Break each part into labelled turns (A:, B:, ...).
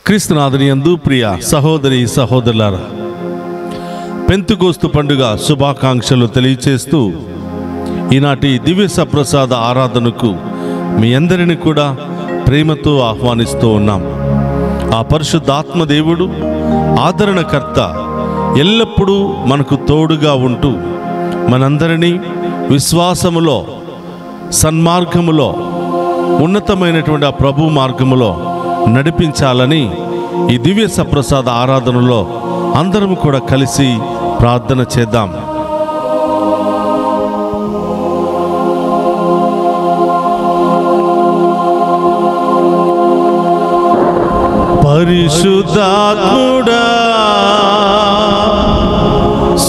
A: క్రీస్తునాథుని యందు ప్రియ సహోదరి సహోదరులారా, పెంతెకోస్తు పండుగ శుభాకాంక్షలు తెలియచేస్తూ ఈనాటి దివ్య సప్రసాద ఆరాధనకు మీ అందరిని కూడా ప్రేమతో ఆహ్వానిస్తూ ఉన్నాం. ఆ పరిశుద్ధాత్మ దేవుడు ఆదరణకర్త ఎల్లప్పుడూ మనకు తోడుగా ఉంటూ మనందరినీ విశ్వాసములో, సన్మార్గములో, ఉన్నతమైనటువంటి ఆ ప్రభు మార్గములో నడిపించాలని ఈ దివ్య సప్రసాద ఆరాధనలో అందరం కూడా కలిసి ప్రార్థన చేద్దాం. పరిశుద్ధాత్ముడా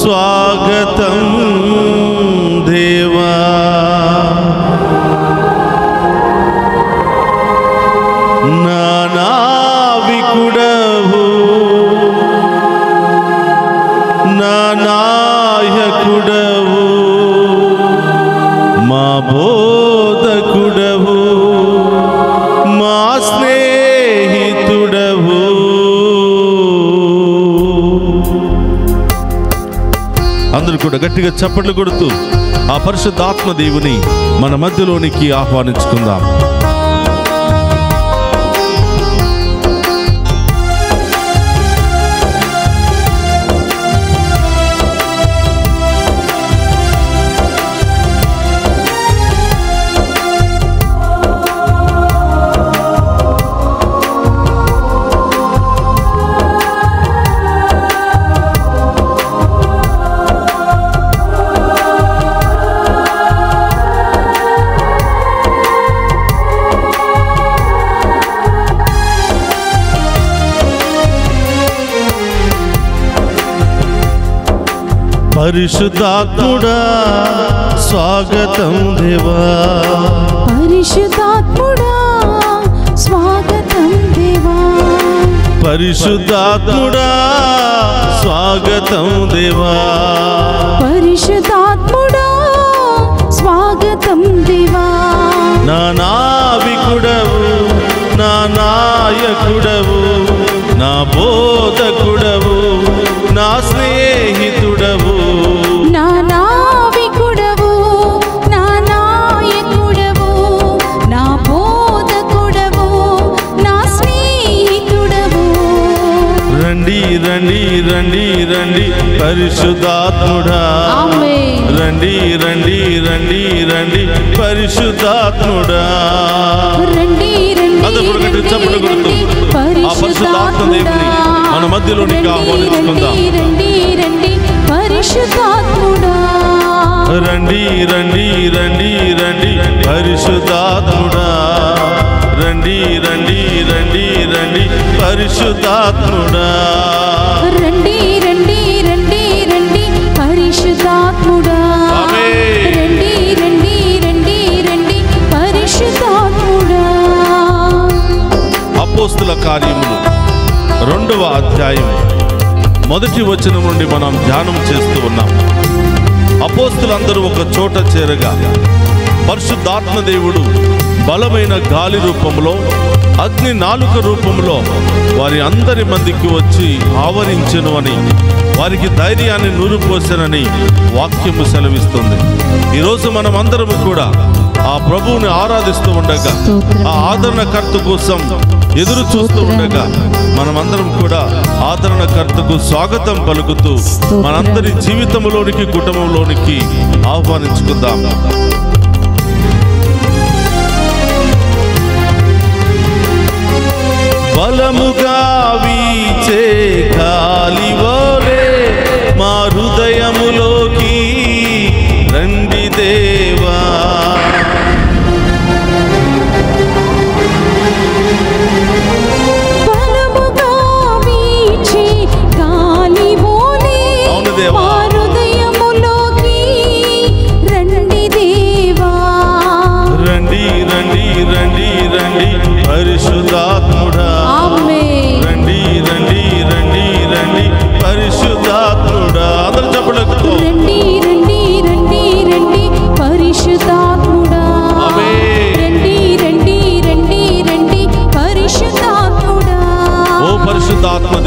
A: స్వాగతం దేవా, నా నావికుడవు, నా నాయకుడవు, మా బోధకుడవు, మా స్నేహితుడవు. అందరూ కూడా గట్టిగా చప్పట్లు కొడుతూ ఆ పరిశుద్ధాత్మ దేవుని మన మధ్యలోనికి ఆహ్వానించుకుందాం. పరిశుద్ధాత్ముడా స్వాగతం దేవా,
B: పరిశుద్ధాత్ముడా స్వాగతం దేవా,
A: పరిశుద్ధాత్ముడా స్వాగతం దేవా,
B: పరిశుద్ధాత్ముడా స్వాగతం దేవా.
A: నా నావికుడవు, నా నాయకుడవు, నా బోధకుడవు, నా స్నేహితుడవు,
B: నా నావికుడవు, నా నాయకుడవు, నా బోధకుడవు, నా స్నేహితుడవు.
A: రండి రండి రండి రండి పరిశుద్ధాత్ముడా,
B: ఆమేన్.
A: రండి రండి రండి రండి పరిశుద్ధాత్ముడా.
B: రండి రండి
A: అందరూ కూడా గట్టిగా చప్పట్లు కొడుతూ ఆ పరిశుద్ధాత్మ దేవుని మన మధ్యలోనికి ఆహ్వానించుకుందాం.
B: రండి రండి పరిశుద్ధాత్ముడా,
A: రండి రండి రండి రండి పరిశుద్ధాత్ముడా, రండి రండి రండి రండి పరిశుద్ధాత్ముడా,
B: రండి రండి రండి రండి పరిశుద్ధాత్ముడా,
A: ఆమేన్.
B: రండి రండి రండి రండి పరిశుద్ధాత్ముడా.
A: అపోస్తుల కార్యములు 2వ అధ్యాయం 1వ వచనం నుండి మనం ధ్యానం చేస్తూ ఉన్నాం. అపోస్తులందరూ ఒక చోట చేరగా పరిశుద్ధాత్మ దేవుడు బలమైన గాలి రూపంలో, అగ్ని నాలుక రూపంలో వారి అందరి మధ్యకి వచ్చి ఆవరించెను అని, వారికి ధైర్యాన్ని నూరుపోసెనని వాక్యము సెలవిస్తుంది. ఈరోజు మనం అందరము కూడా ఆ ప్రభువుని ఆరాధిస్తూ ఉండగా, ఆ ఆదరణకర్త కోసం ఎదురు చూస్తూ ఉండగా, మనమందరం కూడా ఆదరణకర్తకు స్వాగతం పలుకుతూ మనందరి జీవితంలోనికి, కుటుంబంలోనికి ఆహ్వానించుకుందాం. బలముగా వీచే గాలివోలే మా హృదయములోకి రండి దేవా,
B: బలముగా వీచే గాలివోలే
A: అవును దేవా,
B: మా హృదయములోకి రండి దేవా,
A: రండి రండి రండి రండి పరిశుద్ధాత్ముడా,
B: ఆమేన్.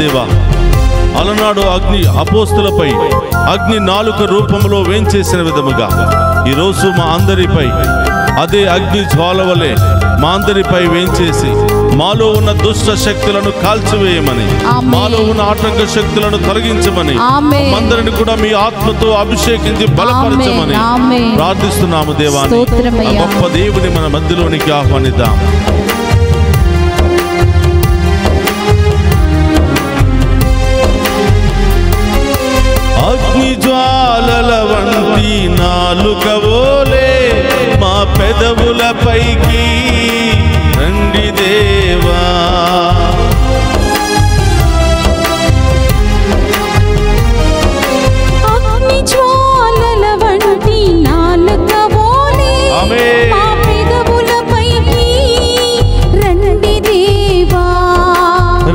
A: దేవా, అలనాడు అగ్ని అపోస్తులపై అగ్ని నాలుక రూపంలో వేంచేసిన విధముగా ఈరోజు మా అందరిపై అదే అగ్ని జ్వాల వలె మా అందరిపై వేంచేసి మాలో ఉన్న దుష్ట శక్తులను కాల్చివేయమని, మాలో ఉన్న ఆటంక శక్తులను తొలగించమని, అందరిని కూడా మీ ఆత్మతో అభిషేకించి బలపరచమని ప్రార్థిస్తున్నాము దేవాని. గొప్ప దేవుని మన మధ్యలోనికి ఆహ్వానిద్దాం. అగ్ని జ్వాలల వంటి నాలుకవోలే మా పెదవులపైకి రండి దేవా.
B: అగ్ని జ్వాలల వంటి నాలుకవోలే మా పెదవులపైకి రండి దేవా.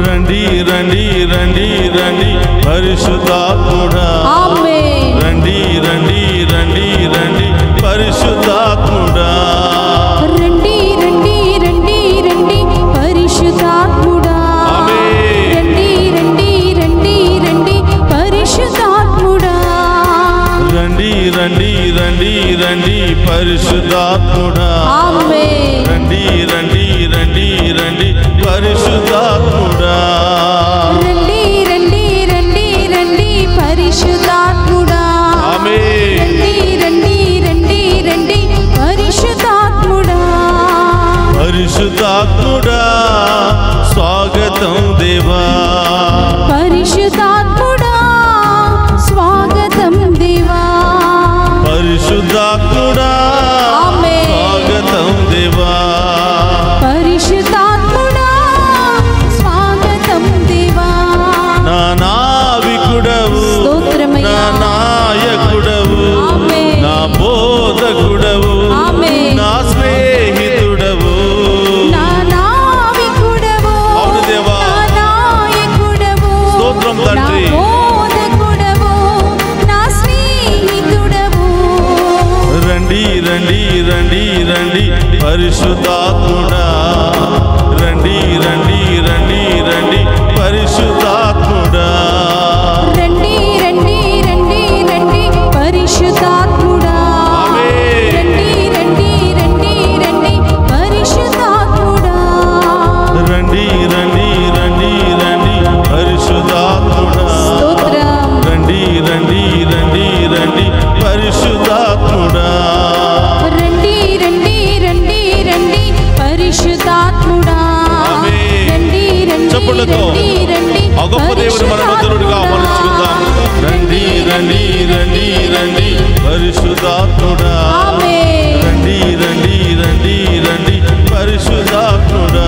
A: రండి రండి రండి రండి పరిశుద్ధాత్ముడా, రండి రండి రండి రండి పరిశుద్ధాత్ముడా,
B: రండి రండి రండి రండి పరిశుద్ధాత్ముడా, రండి రండి రండి రండి పరిశుద్ధాత్ముడా,
A: రండి రండి రండి రండి పరిశుద్ధాత్ముడా, రండి రండి రండి రండి పరిశుద్ధాత్ముడా,
B: రండి రండి రండి రండి పరిశుద్ధాత్ముడా, రండి రండి రండి రండి పరిశుద్ధాత్ముడా.
A: పరిశుద్ధాత్ముడా స్వాగతం దేవా,
B: పరిశుద్ధాత్ముడా స్వాగతం దేవా,
A: పరిశుద్ధాత్ముడా స్వాగతం దేవా,
B: పరిశుద్ధాత్ముడా స్వాగతం దేవా.
A: నా నావికుడవు, నా నాయకుడవు, నా బోధకుడవు, నా స్నేహితుడవు,
B: నా నావికుడవు,
A: అవును దేవా,
B: నా నాయకుడవు,
A: స్తోత్రం తండ్రి,
B: నా బోధకుడవు, నా స్నేహితుడవు.
A: రండి రండి రండి రండి పరిశుద్ధాత్ముడా, రండి రండి రండి రండి పరిశుద్ధాత్ముడా,
B: రండి రండి రండి రండి పరిశుద్ధాత్ముడా, రండి రండి రండి రండి పరిశుద్ధాత్ముడా,
A: రండి రండి రండి రండి పరిశుద్ధాత్ముడా, రండి రండి రండి రండి పరిశుద్ధాత్ముడా,
B: రండి రండి రండి రండి పరిశుద్ధాత్ముడా, రండి రండి
A: చప్పట్లతో
B: రండి
A: ఆ గొప్ప దేవుని మన మధ్యలోనిగా ఆహ్వానించుకుందాం. రండి రండి రండి రండి పరిశుద్ధాత్ముడా, రండి రండి రండి రండి పరిశుద్ధాత్ముడా,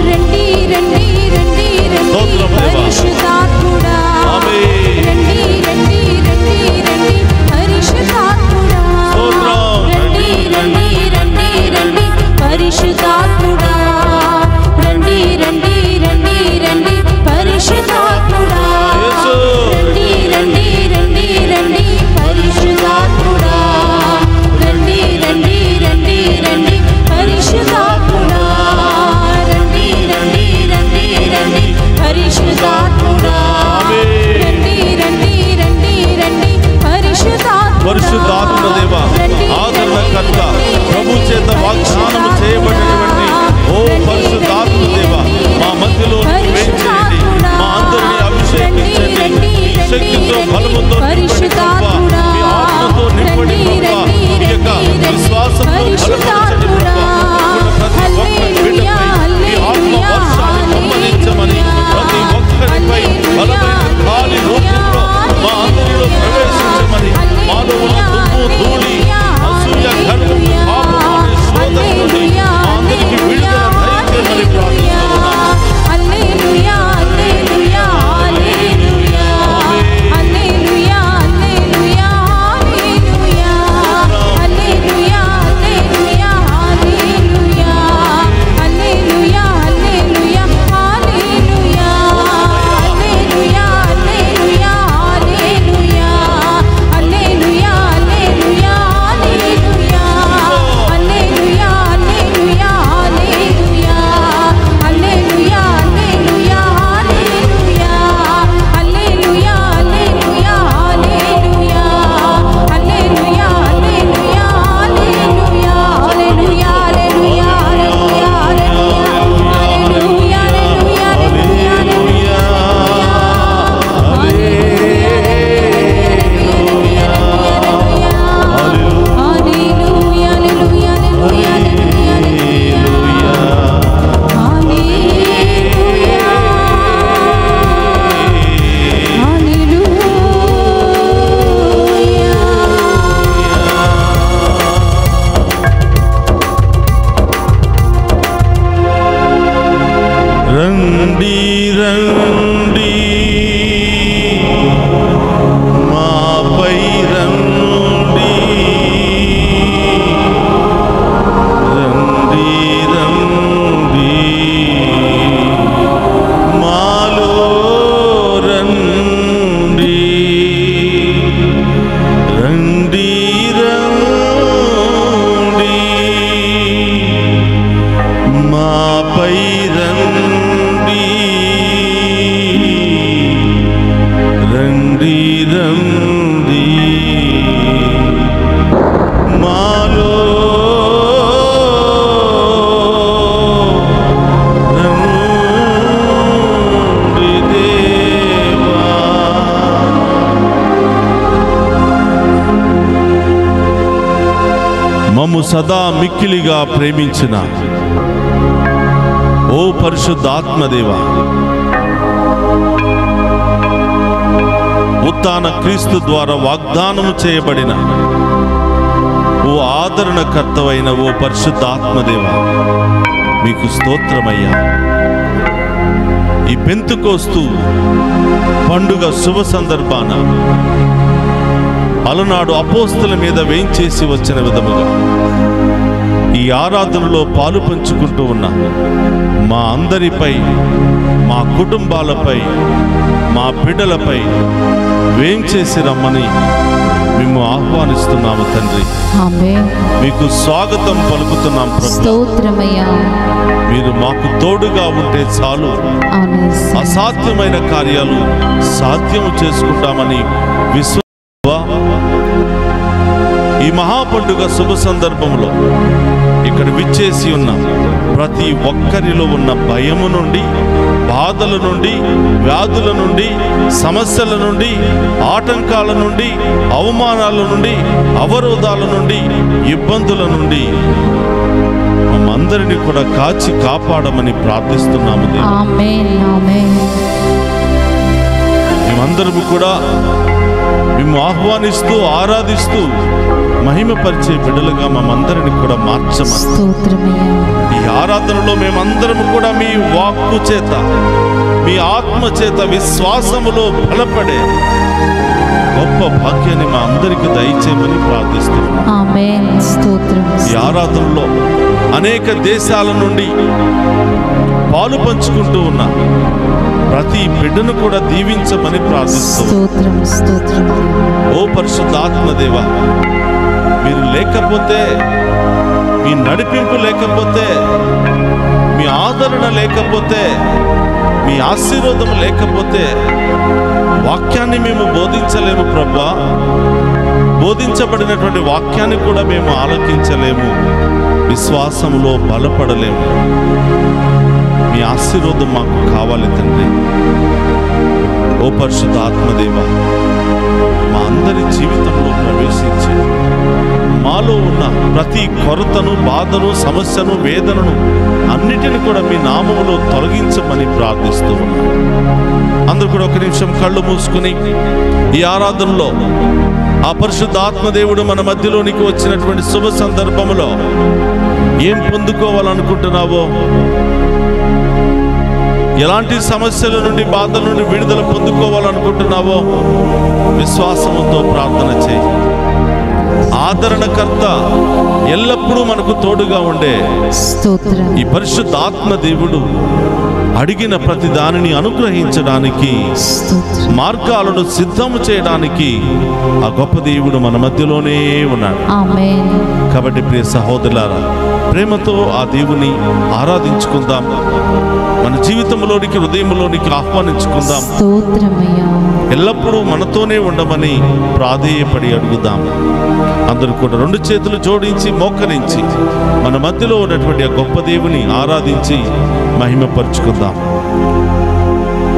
B: రండి రండి రండి రండి పరిశుద్ధాత్ముడా, రండి రండి రండి రండి పరిశుద్ధాత్ముడా, రండి రండి రండి రండి పరిశుద్ధాత్ముడా, రండి రండి రండి రండి పరిశుద్ధాత్ముడా, రండి రండి రండి రండి పరిశుద్ధాత్ముడా, రండి రండి రండి రండి పరిశుద్ధాత్ముడా,
A: రండి రండి మాపై రండి, రండి రండి మాలో రండి, రండి రండి మాపై రండి, రండి రండి మాలో రండి దేవా. మమ్ము సదా మిక్కిలిగా ప్రేమించిన ఓ పరిశుద్ధాత్మదేవా, ఉత్థాన క్రీస్తు ద్వారా వాగ్దానము చేయబడిన ఓ ఆదరణకర్తవైన ఓ పరిశుద్ధాత్మదేవా, మీకు స్తోత్రమయ్యా. ఈ పెంతెకోస్తు పండుగ శుభ సందర్భాన అలనాడు అపోస్తల మీద వేంచేసి వచ్చిన విధముగా ఈ ఆరాధనలో పాలు పంచుకుంటూ ఉన్న మా అందరిపై, మా కుటుంబాలపై, మా బిడ్డలపై వేంచేసి రమ్మని మేము ఆహ్వానిస్తున్నాము తండ్రి.
B: ఆమేన్.
A: మీకు స్వాగతం పలుకుతున్నాం ప్రభు.
B: స్తోత్రమయ్యా.
A: మీరు మాకు తోడుగా ఉంటే చాలు, అసాధ్యమైన కార్యాలు సాధ్యము చేసుకుంటామని ఈ మహాపండుగ శుభ సందర్భంలో ఇక్కడ విచ్చేసి ఉన్న ప్రతి ఒక్కరిలో ఉన్న భయము నుండి, బాధల నుండి, వ్యాధుల నుండి, సమస్యల నుండి, ఆటంకాల నుండి, అవమానాల నుండి, అవరోధాల నుండి, ఇబ్బందుల నుండి మమ్మందరినీ కూడా కాచి కాపాడమని ప్రార్థిస్తున్నాము. మేమందరము కూడా మేము ఆహ్వానిస్తూ ఆరాధిస్తూ మహిమపరిచే బిడ్డలుగా మమ్మందరిని కూడా మార్చమని, ఈ ఆరాధనలో మేమందరము కూడా మీ వాక్కు చేత, మీ ఆత్మ చేత విశ్వాసములో బలపడే గొప్ప భాగ్యాన్ని మా అందరికి దయచేయమని ప్రార్థిస్తున్నాం. ఈ ఆరాధనలో అనేక దేశాల నుండి పాలు పంచుకుంటూ ఉన్న ప్రతి బిడ్డను కూడా దీవించమని ప్రార్థిస్తున్నాం. ఓ పరిశుద్ధాత్మదేవా, మీరు లేకపోతే, మీ నడిపింపు లేకపోతే, మీ ఆదరణ లేకపోతే, మీ ఆశీర్వాదం లేకపోతే వాక్యాన్ని మేము బోధించలేము ప్రభా. బోధించబడినటువంటి వాక్యాన్ని కూడా మేము ఆలకించలేము, విశ్వాసంలో బలపడలేము. మీ ఆశీర్వాదం మాకు కావాలి తండ్రి. ఓ పరిశుద్ధ ఆత్మదేవా, మా అందరి జీవితంలో ప్రవేశించి మాలో ఉన్న ప్రతి కొరతను, బాధను, సమస్యను, వేదనను అన్నిటిని కూడా మీ నామములో తొలగించమని ప్రార్థిస్తూ ఉన్నాం. అందరూ కూడా ఒక నిమిషం కళ్ళు మూసుకుని ఈ ఆరాధనలో ఆ పరిశుద్ధ ఆత్మదేవుడు మన మధ్యలోనికి వచ్చినటువంటి శుభ సందర్భములో ఏం పొందుకోవాలనుకుంటున్నావో, ఎలాంటి సమస్యల నుండి, బాధల నుండి విడుదల పొందుకోవాలనుకుంటున్నావో విశ్వాసముతో ప్రార్థన చేయి. ఆదరణకర్త, ఎల్లప్పుడూ మనకు తోడుగా ఉండే ఈ పరిశుద్ధ ఆత్మదేవుడు అడిగిన ప్రతి దానిని అనుగ్రహించడానికి, మార్గాలను సిద్ధము చేయడానికి ఆ గొప్ప దేవుడు మన మధ్యలోనే ఉన్నాడు. కాబట్టి ప్రియ సహోదరులారా, ప్రేమతో ఆ దేవుని ఆరాధించుకుందాం. మన జీవితంలోనికి, హృదయంలోనికి ఆహ్వానించుకుందాం. ఎల్లప్పుడూ మనతోనే ఉండమని ప్రాధేయపడి అడుగుదాం. అందరూ కూడా రెండు చేతులు జోడించి మోకరించి మన మధ్యలో ఉన్నటువంటి ఆ గొప్ప దేవుని ఆరాధించి మహిమపరుచుకుందాం.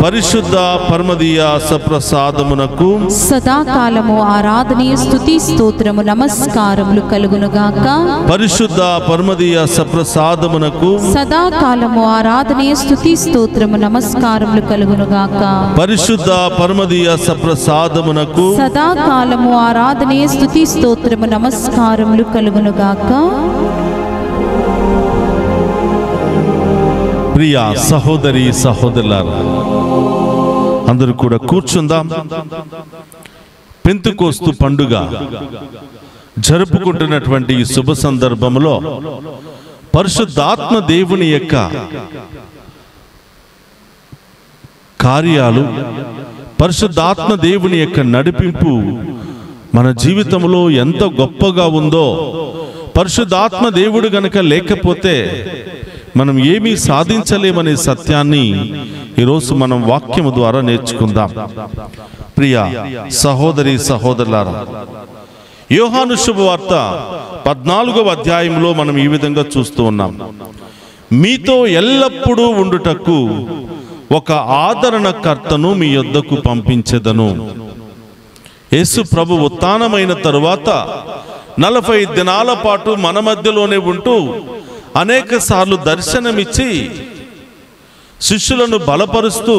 A: పరిశుద్ధ పరమదీయ సప్రసాదమునకు
B: సదాకాలము ఆరాధనీయ స్తుతి స్తోత్రము నమస్కారములు కలుగునుగాక.
A: పరిశుద్ధ పరమదీయ సప్రసాదమునకు
B: సదాకాలము ఆరాధనీయ స్తుతి స్తోత్రము నమస్కారములు కలుగునుగాక.
A: పరిశుద్ధ పరమదీయ సప్రసాదమునకు
B: సదాకాలము ఆరాధనీయ స్తుతి స్తోత్రము నమస్కారములు కలుగునుగాక.
A: ప్రియ సహోదరి సహోదరులారా, అందరూ కూడా కూర్చుందాం. పెంతెకోస్తు పండుగ జరుపుకుంటున్నటువంటి ఈ శుభ సందర్భంలో పరిశుద్ధాత్మ దేవుని యొక్క కార్యాలు, పరిశుద్ధాత్మ దేవుని యొక్క నడిపింపు మన జీవితంలో ఎంత గొప్పగా ఉందో, పరిశుద్ధాత్మ దేవుడు గనక లేకపోతే మనం ఏమీ సాధించలేమనే సత్యాన్ని ఈరోజు మనం వాక్యము ద్వారా నేర్చుకుందాం. ప్రియ సహోదరి సహోదరులారా, యోహాను శుభవార్త 14వ అధ్యాయంలో మనం ఈ విధంగా చూస్తూ ఉన్నాం. మీతో ఎల్లప్పుడూ ఉండుటకు ఒక ఆదరణకర్తను మీ యొద్దకు పంపించెదను. యేసు ప్రభు ఉత్థానమైన తరువాత 40 దినాల పాటు మన మధ్యలోనే ఉంటూ అనేక సార్లు దర్శనమిచ్చి శిష్యులను బలపరుస్తూ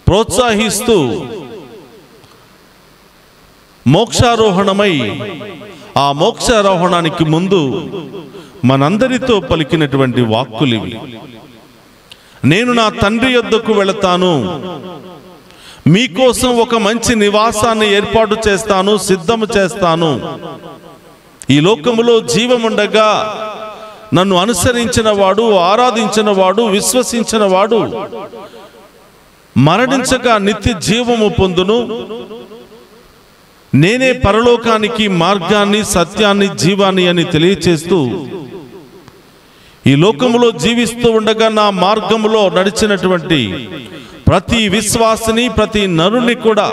A: ప్రోత్సహిస్తూ మోక్షారోహణమై ఆ మోక్షారోహణానికి ముందు మనందరితో పలికినటువంటి వాక్కులివి. నేను నా తండ్రి యొద్దకు వెళతాను, మీకోసం ఒక మంచి నివాసాన్ని ఏర్పాటు చేస్తాను, సిద్ధము చేస్తాను. ఈ లోకములో జీవముండగా నన్ను అనుసరించిన వాడు, ఆరాధించిన వాడు, విశ్వసించిన వాడు మరణించక నిత్య జీవము పొందును. నేనే పరలోకానికి మార్గాన్ని, సత్యాన్ని, జీవాన్ని అని తెలియచేస్తూ ఈ లోకములో జీవిస్తూ ఉండగా నా మార్గములో నడిచినటువంటి ప్రతి విశ్వాసిని, ప్రతి నరుని కూడా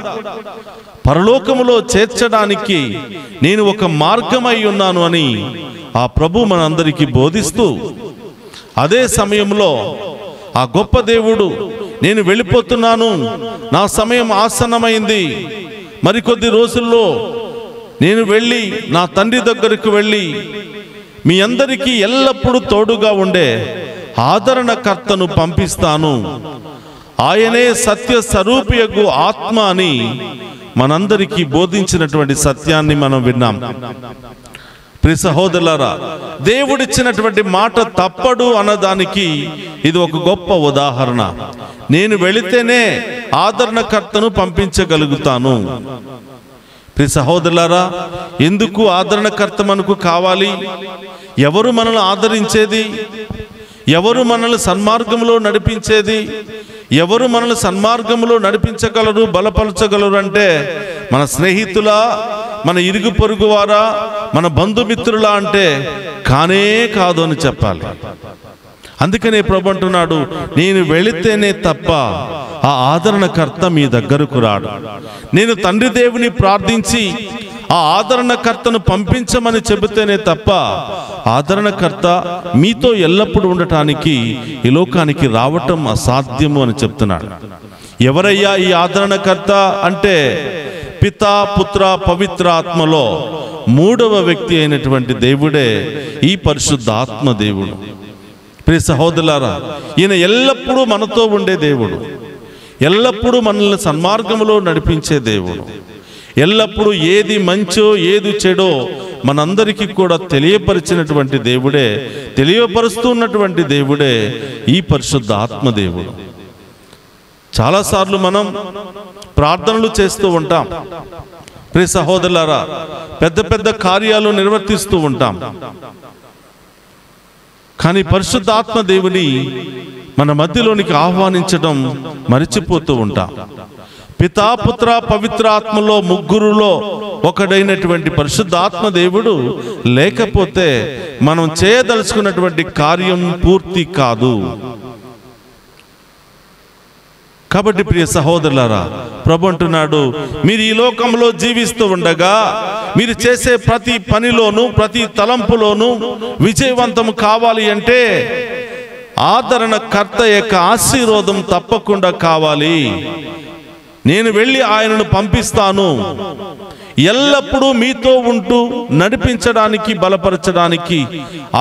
A: పరలోకములో చేర్చడానికి నేను ఒక మార్గమై ఉన్నాను అని ఆ ప్రభు మనందరికీ బోధిస్తూ, అదే సమయంలో ఆ గొప్ప దేవుడు నేను వెళ్ళిపోతున్నాను, నా సమయం ఆసన్నమైంది, మరికొద్ది రోజుల్లో నేను వెళ్ళి నా తండ్రి దగ్గరకు వెళ్ళి మీ అందరికీ ఎల్లప్పుడూ తోడుగా ఉండే ఆదరణకర్తను పంపిస్తాను, ఆయనే సత్య స్వరూపియగు ఆత్మ అని మనందరికీ బోధించినటువంటి సత్యాన్ని మనం విన్నాం. ప్రియ సహోదరులారా, దేవుడిచ్చినటువంటి మాట తప్పడు అన్నదానికి ఇది ఒక గొప్ప ఉదాహరణ. నేను వెళితేనే ఆదరణకర్తను పంపించగలుగుతాను. ప్రియ సహోదరులారా, ఎందుకు ఆదరణకర్త మనకు కావాలి? ఎవరు మనల్ని ఆదరించేది? ఎవరు మనల్ని సన్మార్గంలో నడిపించేది? ఎవరు మనల్ని సన్మార్గంలో నడిపించగలరు, బలపరచగలరు అంటే మన స్నేహితులా, మన ఇరుగు పొరుగు వారా, మన బంధుమిత్రులా అంటే కానే కాదు అని చెప్పాలి. అందుకనే ప్రభు అంటున్నాడు, నేను వెళితేనే తప్ప ఆ ఆదరణకర్త మీ దగ్గరకు రాడు. నేను తండ్రి దేవుని ప్రార్థించి ఆ ఆదరణకర్తను పంపించమని చెబితేనే తప్ప ఆదరణకర్త మీతో ఎల్లప్పుడూ ఉండటానికి ఈ లోకానికి రావటం అసాధ్యము అని చెప్తున్నాడు. ఎవరయ్యా ఈ ఆదరణకర్త అంటే పితా, పుత్ర, పవిత్ర ఆత్మలో 3వ వ్యక్తి అయినటువంటి దేవుడే ఈ పరిశుద్ధాత్మ దేవుడు. ప్రియ సహోదరులారా, ఈయన ఎల్లప్పుడూ మనతో ఉండే దేవుడు, ఎల్లప్పుడూ మనల్ని సన్మార్గంలో నడిపించే దేవుడు, ఎల్లప్పుడూ ఏది మంచో ఏది చెడో మనందరికీ కూడా తెలియపరిచినటువంటి దేవుడే, తెలియపరుస్తున్నటువంటి దేవుడే ఈ పరిశుద్ధ ఆత్మదేవుడు. చాలాసార్లు మనం ప్రార్థనలు చేస్తూ ఉంటాం. ప్రియ సహోదరులారా, పెద్ద పెద్ద కార్యాలు నిర్వర్తిస్తూ ఉంటాం. కానీ పరిశుద్ధాత్మ దేవుని మన మధ్యలోనికి ఆహ్వానించడం మరిచిపోతూ ఉంటాం. పితా, పుత్ర, పవిత్ర ఆత్మలో 3లో ఒకడైనటువంటి పరిశుద్ధాత్మ దేవుడు లేకపోతే మనం చేయదలుచుకున్నటువంటి కార్యం పూర్తి కాదు. కాబట్టి ప్రియ సహోదరులారా, ప్రభు అంటున్నాడు, మీరు ఈ లోకంలో జీవిస్తూ ఉండగా మీరు చేసే ప్రతి పనిలోనూ, ప్రతి తలంపులోనూ విజయవంతం కావాలి అంటే ఆదరణకర్త యొక్క ఆశీర్వాదం తప్పకుండా కావాలి. నేను వెళ్ళి ఆయనను పంపిస్తాను, ఎల్లప్పుడూ మీతో ఉంటూ నడిపించడానికి, బలపరచడానికి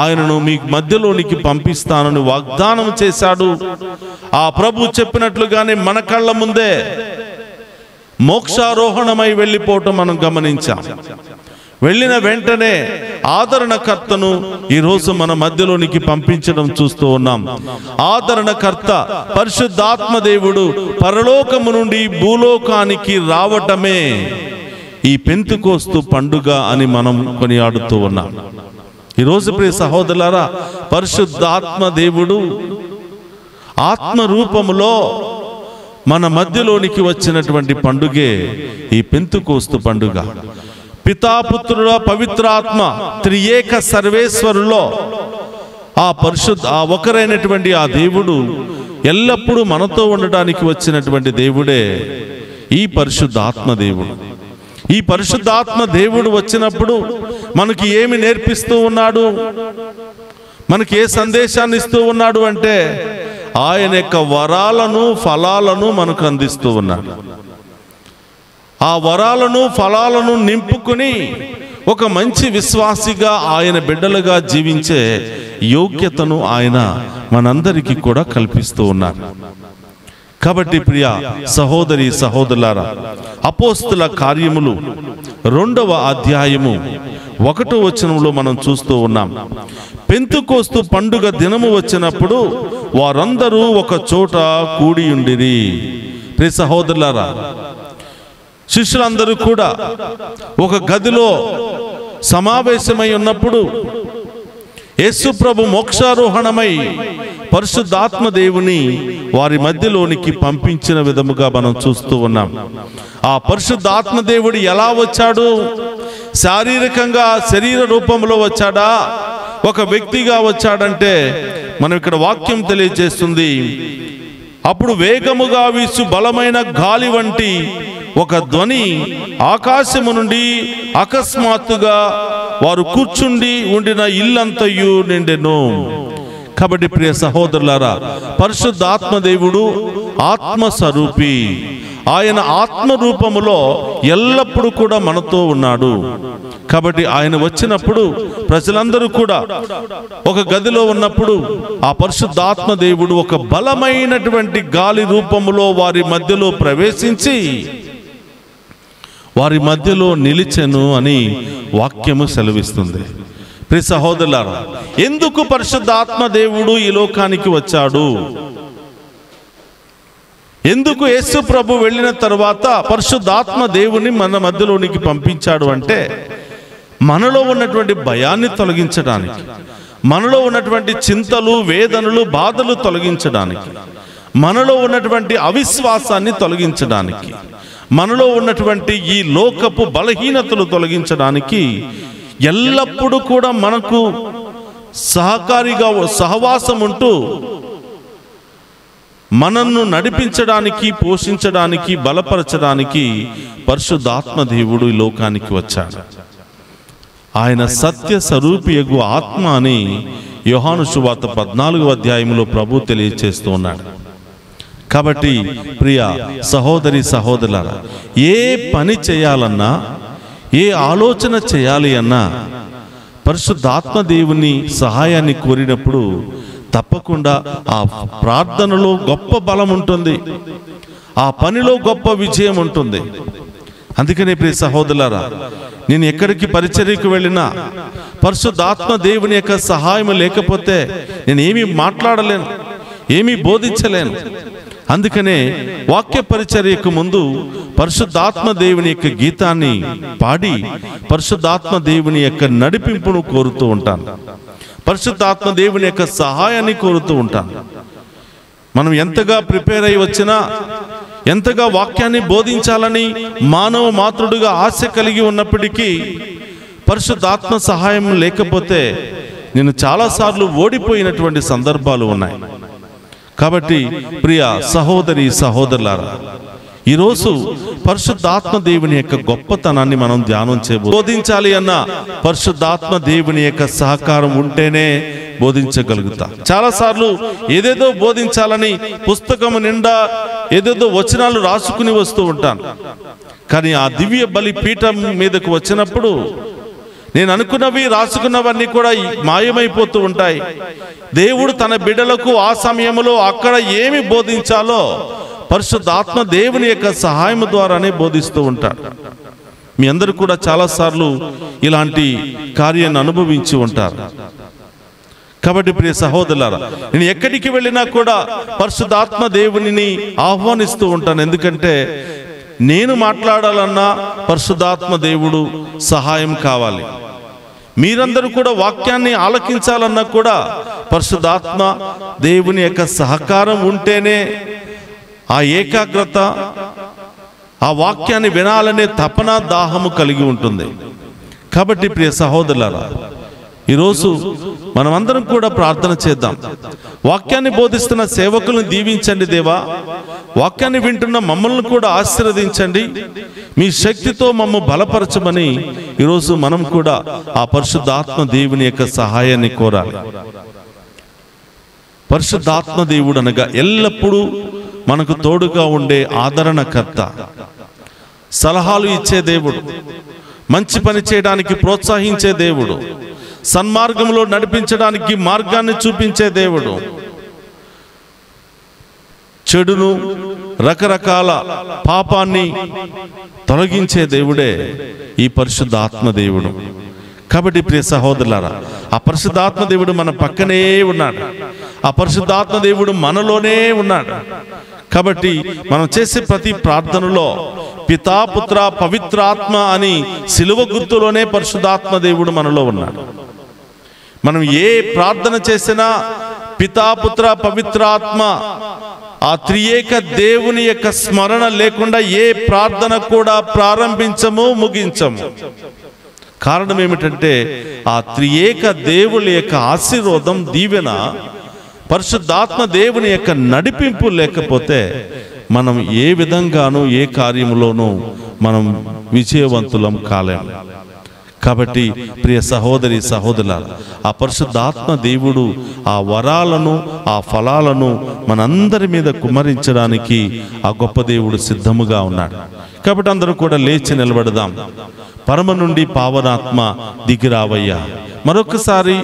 A: ఆయనను మీ మధ్యలోనికి పంపిస్తానని వాగ్దానం చేశాడు. ఆ ప్రభు చెప్పినట్లుగానే మన కళ్ళ ముందే మోక్షారోహణమై వెళ్ళిపోవటం మనం గమనించాం. వెళ్ళిన వెంటనే ఆదరణకర్తను ఈరోజు మన మధ్యలోనికి పంపించడం చూస్తూ ఉన్నాం. ఆదరణకర్త పరిశుద్ధాత్మ దేవుడు పరలోకము నుండి భూలోకానికి రావటమే ఈ పెంతెకోస్తు పండుగ అని మనం కొనియాడుతూ ఉన్నాం. ఈరోజు ప్రియ సహోదరులారా, పరిశుద్ధాత్మ దేవుడు ఆత్మ రూపములో మన మధ్యలోనికి వచ్చినటువంటి పండుగే ఈ పెంతెకోస్తు పండుగ. పితాపుత్రుల పవిత్రాత్మ త్రియేక సర్వేశ్వరులో ఆ ఒకరైనటువంటి ఆ దేవుడు ఎల్లప్పుడూ మనతో ఉండడానికి వచ్చినటువంటి దేవుడే ఈ పరిశుద్ధాత్మ దేవుడు. ఈ పరిశుద్ధాత్మ దేవుడు వచ్చినప్పుడు మనకి ఏమి నేర్పిస్తూ ఉన్నాడు, మనకి ఏ సందేశాన్ని ఇస్తూ ఉన్నాడు అంటే ఆయన యొక్క వరాలను ఫలాలను మనకు అందిస్తూ ఉన్నాడు. ఆ వరాలను ఫలాలను నింపుకుని ఒక మంచి విశ్వాసిగా ఆయన బిడ్డలుగా జీవించే యోగ్యతను ఆయన మనందరికీ కూడా కల్పిస్తూ ఉన్నారు. కాబట్టి ప్రియ సహోదరి సహోదరులారా, అపోస్తుల కార్యములు 2వ అధ్యాయము 1వ వచనంలో మనం చూస్తూ ఉన్నాం. పెంతెకోస్తు పండుగ దినము వచ్చినప్పుడు వారందరూ ఒక చోట కూడి ఉండిరి. ప్రియ సహోదరులారా, శిష్యులందరూ కూడా ఒక గదిలో సమావేశమై ఉన్నప్పుడు యేసు ప్రభు మోక్షారోహణమై పరిశుద్ధాత్మ దేవుని వారి మధ్యలోనికి పంపించిన విధముగా మనం చూస్తూ ఉన్నాం. ఆ పరిశుద్ధాత్మ దేవుడు ఎలా వచ్చాడు? శారీరకంగా శరీర రూపంలో వచ్చాడా, ఒక వ్యక్తిగా వచ్చాడంటే మనం ఇక్కడ వాక్యం తెలియజేస్తుంది. అప్పుడు వేగముగా వీసు బలమైన గాలి వంటి ఒక ధ్వని ఆకాశము నుండి అకస్మాత్తుగా వారు కూర్చుండి ఉండిన ఇల్లంతయు నిండెను. కాబట్టి ప్రియ సహోదరులారా, పరిశుద్ధాత్మ దేవుడు ఆత్మస్వరూపి. ఆయన ఆత్మ రూపములో ఎల్లప్పుడూ కూడా మనతో ఉన్నాడు. కాబట్టి ఆయన వచ్చినప్పుడు ప్రజలందరూ కూడా ఒక గదిలో ఉన్నప్పుడు ఆ పరిశుద్ధాత్మ దేవుడు ఒక బలమైనటువంటి గాలి రూపములో వారి మధ్యలో ప్రవేశించి వారి మధ్యలో నిలిచెను అని వాక్యము సెలవిస్తుంది. ప్రియ సహోదరులారా, ఎందుకు పరిశుద్ధాత్మ దేవుడు ఈ లోకానికి వచ్చాడు? ఎందుకు యేసు ప్రభు వెళ్ళిన తర్వాత పరిశుద్ధాత్మ దేవుని మన మధ్యలోనికి పంపించాడు అంటే మనలో ఉన్నటువంటి భయాన్ని తొలగించడానికి, మనలో ఉన్నటువంటి చింతలు వేదనలు బాధలు తొలగించడానికి, మనలో ఉన్నటువంటి అవిశ్వాసాన్ని తొలగించడానికి, మనలో ఉన్నటువంటి ఈ లోకపు బలహీనతలు తొలగించడానికి, ఎల్లప్పుడూ కూడా మనకు సహకారిగా సహవాసం ఉంటూ మనల్ని నడిపించడానికి, పోషించడానికి, బలపరచడానికి పరిశుద్ధాత్మ దేవుడు ఈ లోకానికి వచ్చాడు. ఆయన సత్య స్వరూపియగు ఆత్మ అని యోహాను సువార్త 14వ అధ్యాయంలో ప్రభు తెలియజేస్తూ ఉన్నాడు. కాబట్టి ప్రియ సహోదరి సహోదరులారా, ఏ పని చేయాలన్నా, ఏ ఆలోచన చేయాలి అన్నా పరిశుద్ధాత్మ దేవుని సహాయాన్ని కోరినప్పుడు తప్పకుండా ఆ ప్రార్థనలో గొప్ప బలం ఉంటుంది, ఆ పనిలో గొప్ప విజయం ఉంటుంది. అందుకనే ప్రియ సహోదరులారా, నేను ఎక్కడికి పరిచర్యకు వెళ్ళినా పరిశుద్ధాత్మ దేవుని యొక్క సహాయం లేకపోతే నేను ఏమీ మాట్లాడలేను, ఏమీ బోధించలేను. అందుకనే వాక్య పరిచర్యకు ముందు పరిశుద్ధాత్మ దేవుని యొక్క గీతాన్ని పాడి పరిశుద్ధాత్మ దేవుని యొక్క నడిపింపును కోరుతూ ఉంటాను, పరిశుద్ధాత్మ దేవుని యొక్క సహాయాన్ని కోరుతూ ఉంటాను. మనం ఎంతగా ప్రిపేర్ అయి వచ్చినా, ఎంతగా వాక్యాన్ని బోధించాలని మానవ మాతృడుగా ఆశ కలిగి ఉన్నప్పటికీ పరిశుద్ధాత్మ సహాయం లేకపోతే నేను చాలాసార్లు ఓడిపోయినటువంటి సందర్భాలు ఉన్నాయి. కాబట్టి ప్రియ సహోదరి సహోదరులారా, ఈరోజు పరిశుద్ధాత్మ దేవుని యొక్క గొప్పతనాన్ని మనం ధ్యానం బోధించాలి అన్న పరిశుద్ధాత్మ దేవుని యొక్క సహకారం ఉంటేనే బోధించగలుగుతా. చాలాసార్లు ఏదేదో బోధించాలని పుస్తకము నిండా ఏదేదో వచనాలు రాసుకుని వస్తూ ఉంటాను. కానీ ఆ దివ్య బలి పీఠం మీదకు వచ్చినప్పుడు నేను అనుకున్నవి రాసుకున్నవన్నీ కూడా మాయమైపోతూ ఉంటాయి. దేవుడు తన బిడ్డలకు ఆ సమయంలో అక్కడ ఏమి బోధించాలో పరిశుద్ధాత్మ దేవుని యొక్క సహాయం ద్వారానే బోధిస్తూ ఉంటాడు. మీ అందరూ కూడా చాలాసార్లు ఇలాంటి కార్యాన్ని అనుభవించి ఉంటారు. కాబట్టి ప్రియ సహోదరులారా, నేను ఎక్కడికి వెళ్ళినా కూడా పరిశుద్ధాత్మ దేవునిని ఆహ్వానిస్తూ ఉంటాను. ఎందుకంటే నేను మాట్లాడాలన్నా పరిశుద్ధాత్మ దేవుడు సహాయం కావాలి. మీరందరూ కూడా వాక్యాన్ని ఆలకించాలన్నా కూడా పరిశుద్ధాత్మ దేవుని యొక్క సహకారం ఉంటేనే ఆ ఏకాగ్రత, ఆ వాక్యాన్ని వినాలనే తపన, దాహము కలిగి ఉంటుంది. కాబట్టి ప్రియ సహోదరులారా, ఈరోజు మనమందరం కూడా ప్రార్థన చేద్దాం. వాక్యాన్ని బోధిస్తున్న సేవకులను దీవించండి దేవా. వాక్యాన్ని వింటున్న మమ్మల్ని కూడా ఆశీర్వదించండి. మీ శక్తితో మమ్మ బలపరచమని ఈరోజు మనం కూడా ఆ పరిశుద్ధాత్మ దేవుని యొక్క సహాయాన్ని కోరాలి. పరిశుద్ధాత్మ దేవుడు అనగా ఎల్లప్పుడూ మనకు తోడుగా ఉండే ఆదరణకర్త, సలహాలు ఇచ్చే దేవుడు, మంచి పని చేయడానికి ప్రోత్సహించే దేవుడు, సన్మార్గంలో నడిపించడానికి మార్గాన్ని చూపించే దేవుడు, చెడును, రకరకాల పాపాన్ని తొలగించే దేవుడే ఈ పరిశుద్ధాత్మ దేవుడు. కాబట్టి ప్రియ సహోదరులారా, ఆ పరిశుద్ధాత్మ దేవుడు మన పక్కనే ఉన్నాడు. ఆ పరిశుద్ధాత్మ దేవుడు మనలోనే ఉన్నాడు. కాబట్టి మనం చేసే ప్రతి ప్రార్థనలో పితా, పుత్ర, పవిత్రాత్మ అని సిలువ గుర్తులోనే పరిశుద్ధాత్మ దేవుడు మనలో ఉన్నాడు. మనం ఏ ప్రార్థన చేసినా పితా, పుత్ర, పవిత్రాత్మ ఆ త్రియేక దేవుని యొక్క స్మరణ లేకుండా ఏ ప్రార్థన కూడా ప్రారంభించము, ముగించము. కారణం ఏమిటంటే ఆ త్రియేక దేవుని యొక్క ఆశీర్వాదం, దీవెన, పరిశుద్ధాత్మ దేవుని యొక్క నడిపింపు లేకపోతే మనం ఏ విధంగానూ ఏ కార్యములోనూ మనం విజయవంతులం కాలేము. కాబట్టి ప్రియ సహోదరి సహోదరులారా, ఆ పరిశుద్ధాత్మ దేవుడు ఆ వరాలను, ఆ ఫలాలను మనందరి మీద కుమ్మరించడానికి ఆ గొప్ప దేవుడు సిద్ధముగా ఉన్నాడు. కాబట్టి అందరూ కూడా లేచి నిలబడదాం. పరమ నుండి పావనాత్మ దిగిరావయ్యా. మరొకసారి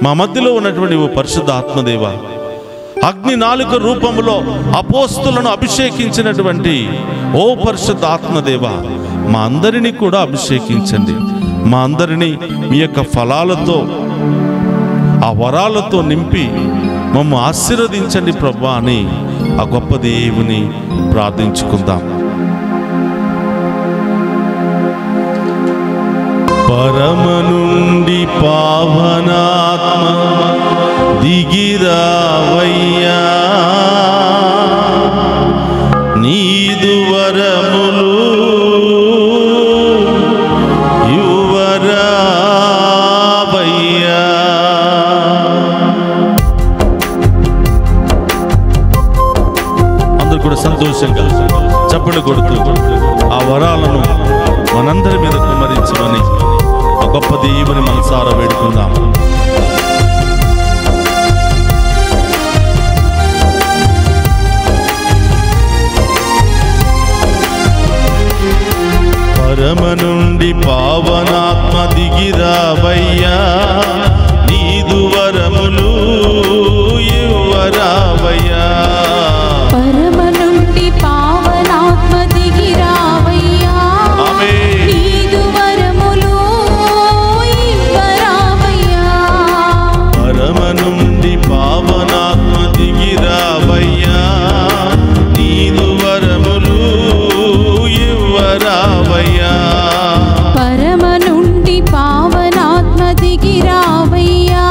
A: మా మధ్యలో ఉన్నటువంటి ఓ పరిశుద్ధాత్మదేవ, అగ్ని నాలుక రూపంలో అపోస్తులను అభిషేకించినటువంటి ఓ పరిశుద్ధాత్మదేవ, మా అందరినీ కూడా అభిషేకించండి. మా అందరినీ మీ యొక్క ఫలాలతో, ఆ వరాలతో నింపి మమ్మ ఆశీర్వదించండి ప్రభువా అని ఆ గొప్ప దేవుని ప్రార్థించుకుందాం. పరమ నుండి పావనాత్మ దిగిరావయ్యా, నీదు వరములు యువరావయ్యా. అందరూ కూడా సంతోషంగా చప్పట్లు కొడుతూ ఆ వరాలను మనందరి మీద కుమ్మరించమని గొప్ప దేవుని మనసారా వేడుకుందాం. పరమ నుండి పావనాత్మ దిగిరావయ్యా, నీదు వరములు యువరావయ్యా.
B: పరమ నుండి పావనాత్మ దిగిరావయ్యా, నీదు వరములు ఇవ్వరావయ్యా.
A: పరమ నుండి పావనాత్మ దిగిరావయ్యా, నీదు వరములు ఇవ్వరావయ్యా.
B: పరమ నుండి పావనాత్మ దిగిరావయ్యా,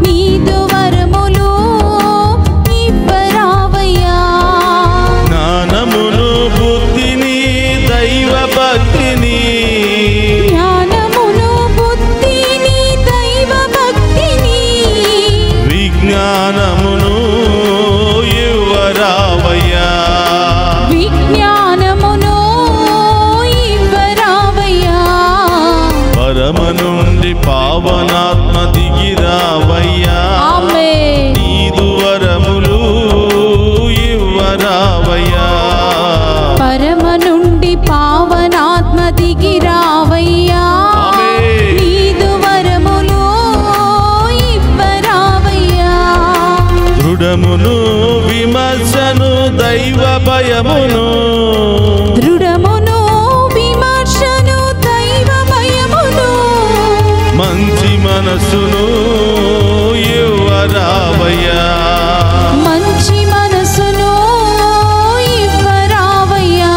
B: నీదు వరములు ఇవ్వరావయ్యా.
A: జ్ఞానమును, బుద్ధిని, దైవ భక్తిని,
B: జ్ఞానమును, బుద్ధిని, దైవ భక్తిని,
A: విజ్ఞానమును ఇవ్వరావయ్యా.
B: విజ్ఞానమును ఇవ్వరావయ్యా.
A: పరమ నుండి పావనాత్మ దిగిరావయ్యా, నీదు వరములు ఇవ్వరావయ్యా.
B: పరమ నుండి పావనాత్మ దిగిరావయ్యా, నీదు వరములు ఇవ్వరావయ్యా.
A: దృఢమును, విమర్శను, దైవ భయమును,
B: దృఢమును, విమర్శను,
A: మనసును ఇవ్వరావయ్యా,
B: మంచి మనసును ఇవ్వరావయ్యా,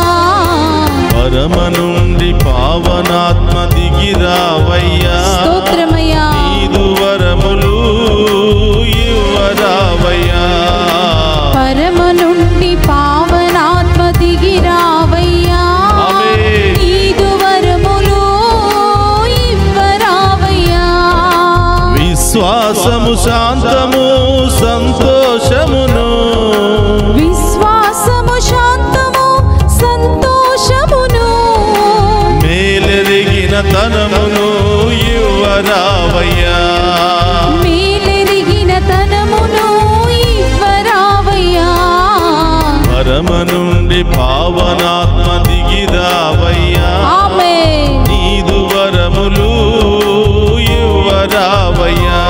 A: పరమ నుండి పావనాత్మ దిగిరావయ్యా,
B: స్తోత్రమయ్యా,
A: నీదు వరములు ఇవ్వరావయ్యా,
B: పరమ నుండి పావనాత్మ దిగిరావయ్యా, నీదు వరములు ఇవ్వరావయ్యా.
A: విశ్వాసము శాంతము సంతోషమును,
B: విశ్వాసము శాంతము సంతోషమును,
A: మేలెరిగిన తనమును ఇవ్వరావయ్యా,
B: మేలెరిగిన తనమును ఇవ్వరావయ్యా,
A: పరమ నుండి పావనాత్మ దిగిరావయ్యా,
B: ఆమేన్,
A: నీదు వరములు ఇవ్వరావయ్యా,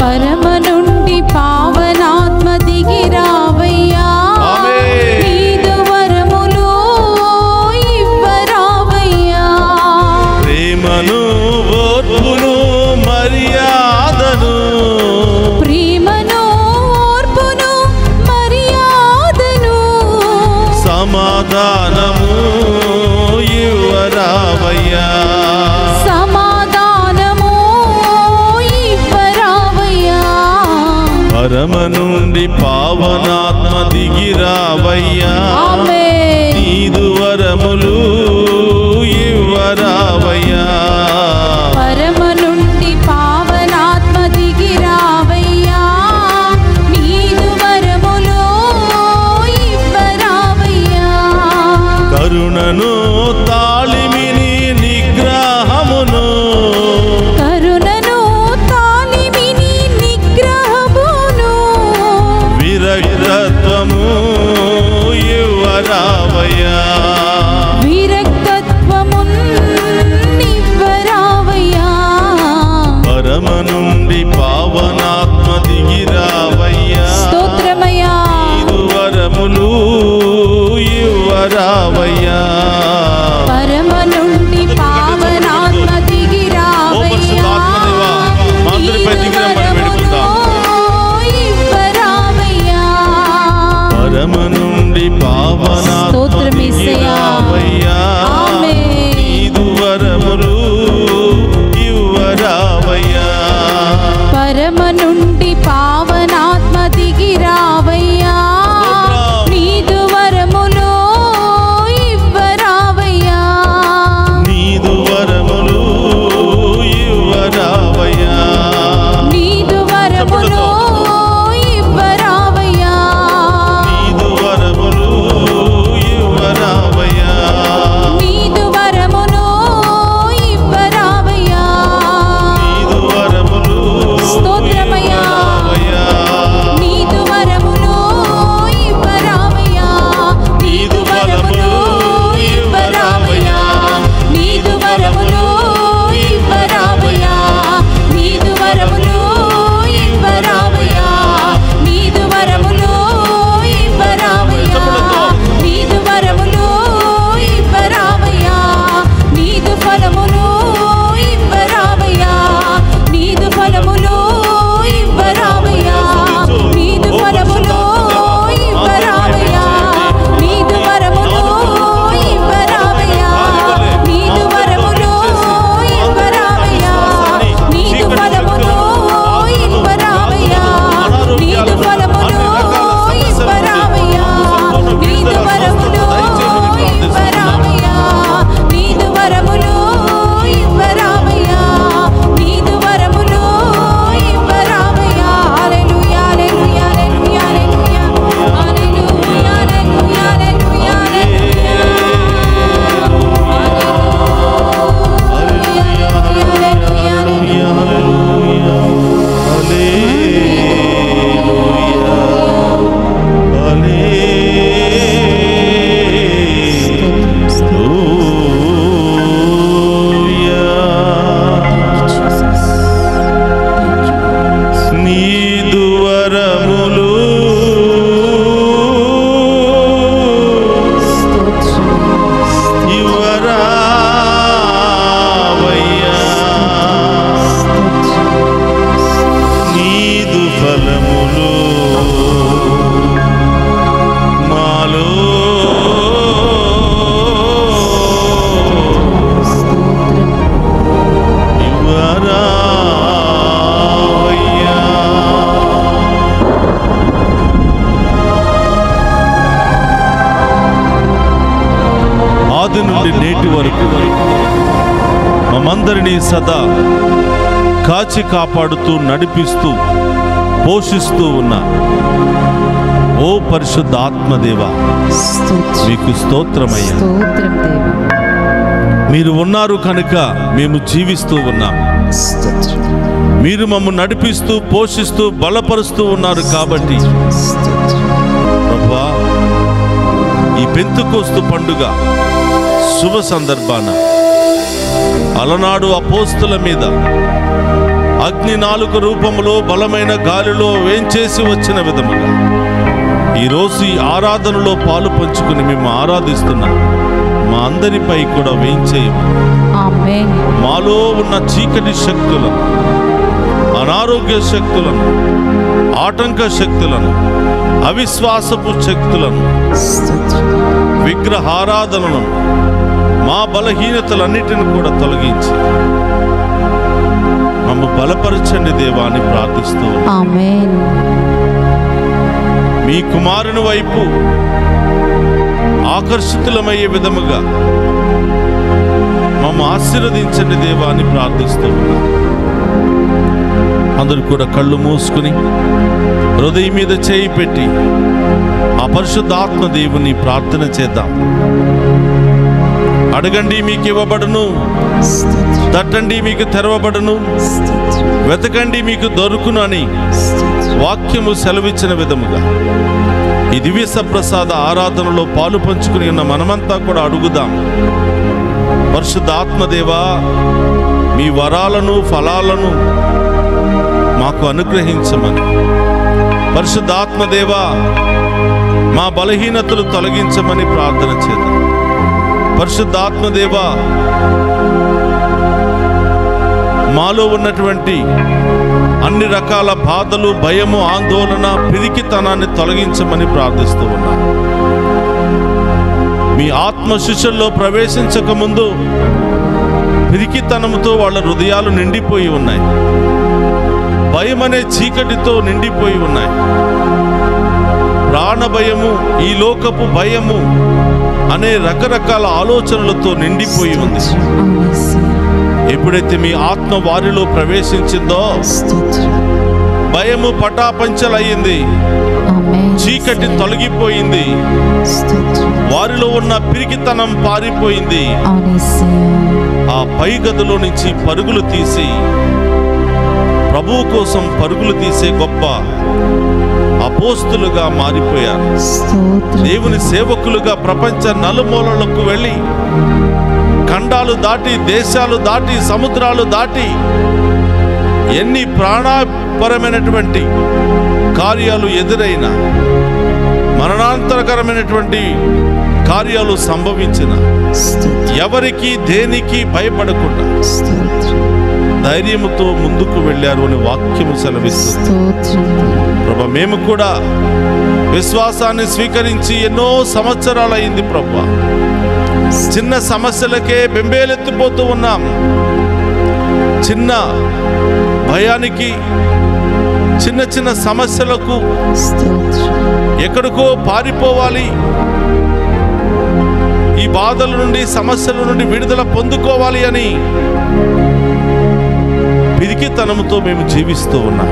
B: పరమ నుండి పావనాత్మ దిగిరావయ్యా,
A: ఆమేన్.
B: నీదు వరములు ఇవ్వరావయ్యా.
A: ప్రేమను ఓర్పును మర్యాదను,
B: ప్రేమను ఓర్పును మర్యాదను,
A: సమాధానము ఇవ్వరావయ్యా,
B: సమాధానము ఇవ్వరావయ్యా,
A: పరమ నుండి పావనాత్మ దిగిరావయ్యా,
B: ఆమేన్,
A: నీదు వరములు ఇవ్వరావయ్యా,
B: పరమ నుండి పావనాత్మ దిగిరావయ్యా, నీదు వరములు ఇవ్వరావయ్యా.
A: కరుణను తాళిమిని నిగ్రహమును,
B: కరుణను తాళిమిని నిగ్రహమును,
A: విరక్తత్వము ఇవ్వరావయ్యా,
B: విరక్తత్వమున్ ఇవ్వరావయ్యా,
A: పరమ నుండి పావనాత్మ దిగిరావయ్యా,
B: స్తోత్రమయ్యా,
A: నీదు వరములు ఇవ్వరావయ్యా,
B: పరమ నుండి పావనాత్మ దిగిరావయ్యా,
A: మా అందరిపై దిగిరమ్మని వేడుకుందాం.
B: ఇవ్వరావయ్యా,
A: పరమ నుండి పావనాత్మ
B: స్తోత్రం యేసయ్యా.
A: దిగిరావయ్యా,
B: ఆమేన్.
A: నీదు వరములు ఇవ్వరావయ్యా,
B: పరమ నుండి పావనాత్మ దిగిరావయ్యా, నీదు వరములు ఇవ్వరావయ్యా,
A: నీదు వరములు ఇవ్వరావయ్యా,
B: నీదు వరములు ఇవ్వరావయ్యా,
A: నీదు వరములు ఇవ్వరావయ్యా, వరకు మమ్మందరినీ సదా కాచి కాపాడుతూ నడిపిస్తూ పోషిస్తూ ఉన్న ఓ పరిశుద్ధ ఆత్మదేవ మీకు స్తోత్రమయ్యా. మీరు ఉన్నారు కనుక మేము జీవిస్తూ ఉన్నాం. మీరు మమ్ము నడిపిస్తూ పోషిస్తూ బలపరుస్తూ ఉన్నారు కాబట్టి ప్రభువా, ఈ పెంతెకోస్తు పండుగ శుభ సందర్భాన అలనాడు అపోస్తుల మీద అగ్ని 4 రూపములో బలమైన గాలిలో వేంచేసి వచ్చిన విధముగా ఈరోజు ఈ ఆరాధనలో పాలు పంచుకుని మేము ఆరాధిస్తున్నాం. మా అందరిపై కూడా వేంచేయమని, మాలో ఉన్న చీకటి శక్తులను, అనారోగ్య శక్తులను, ఆటంక శక్తులను, అవిశ్వాసపు శక్తులను, విగ్రహారాధనను, మా బలహీనతలన్నిటిని కూడా తొలగించి మమ్ము బలపరచండి దేవా అని ప్రార్థిస్తూ మీ కుమారుని వైపు ఆకర్షితులమయ్యే విధముగా మమ్ము ఆశీర్వదించండి దేవా అని ప్రార్థిస్తూ ఉన్నాం. అందరూ కూడా కళ్ళు మూసుకుని హృదయం మీద చేయి పెట్టి ఆ పరిశుద్ధాత్మ దేవుని ప్రార్థన చేద్దాం. అడగండి మీకు ఇవ్వబడును, తట్టండి మీకు తెరవబడును, వెతకండి మీకు దొరుకును అని వాక్యము సెలవిచ్చిన విధముగా ఈ దివ్య సప్రసాద ఆరాధనలో పాలు పంచుకుని ఉన్న మనమంతా కూడా అడుగుదాం. పరిశుద్ధాత్మదేవా, మీ వరాలను ఫలాలను మాకు అనుగ్రహించమని. పరిశుద్ధాత్మదేవా, మా బలహీనతలు తొలగించమని ప్రార్థన చేద్దాం. పరిశుద్ధాత్మదేవా, మాలో ఉన్నటువంటి అన్ని రకాల బాధలు, భయము, ఆందోళన, పిరికితనాన్ని తొలగించమని ప్రార్థిస్తూ ఉన్నాం. మీ ఆత్మ శిష్యుల్లో ప్రవేశించక ముందు పిరికితనంతో వాళ్ళ హృదయాలు నిండిపోయి ఉన్నాయి. భయం అనే చీకటితో నిండిపోయి ఉన్నాయి. ప్రాణ భయము, ఈ లోకపు భయము అనే రకరకాల ఆలోచనలతో నిండిపోయి ఉంది. ఎప్పుడైతే మీ ఆత్మ వారిలో ప్రవేశించిందో భయము పటాపంచలయ్యింది, చీకటి తొలగిపోయింది, వారిలో ఉన్న పిరికితనం పారిపోయింది. ఆ పై గదిలో నుంచి పరుగులు తీసి ప్రభువు కోసం పరుగులు తీసే గొప్ప అపోస్తులుగా మారిపోయారు. దేవుని సేవకులుగా ప్రపంచ నలుమూలలకు వెళ్ళి ఖండాలు దాటి, దేశాలు దాటి, సముద్రాలు దాటి ఎన్ని ప్రాణపరమైనటువంటి కార్యాలు ఎదురైన, మరణాంతరకరమైనటువంటి కార్యాలు సంభవించిన, ఎవరికి దేనికి భయపడకుండా ధైర్యముతో ముందుకు వెళ్ళారు అని వాక్యము సెలవిస్తుంది. ప్రభా, మేము కూడా విశ్వాసాన్ని స్వీకరించి ఎన్నో సంవత్సరాలైంది ప్రభా. చిన్న సమస్యలకే బెంబేలెత్తిపోతూ ఉన్నాం. చిన్న భయానికి, చిన్న చిన్న సమస్యలకు ఎక్కడికో పారిపోవాలి, ఈ బాధల నుండి, సమస్యల నుండి విడుదల పొందుకోవాలి అని పిరికితనంతో మేము జీవిస్తూ ఉన్నాం.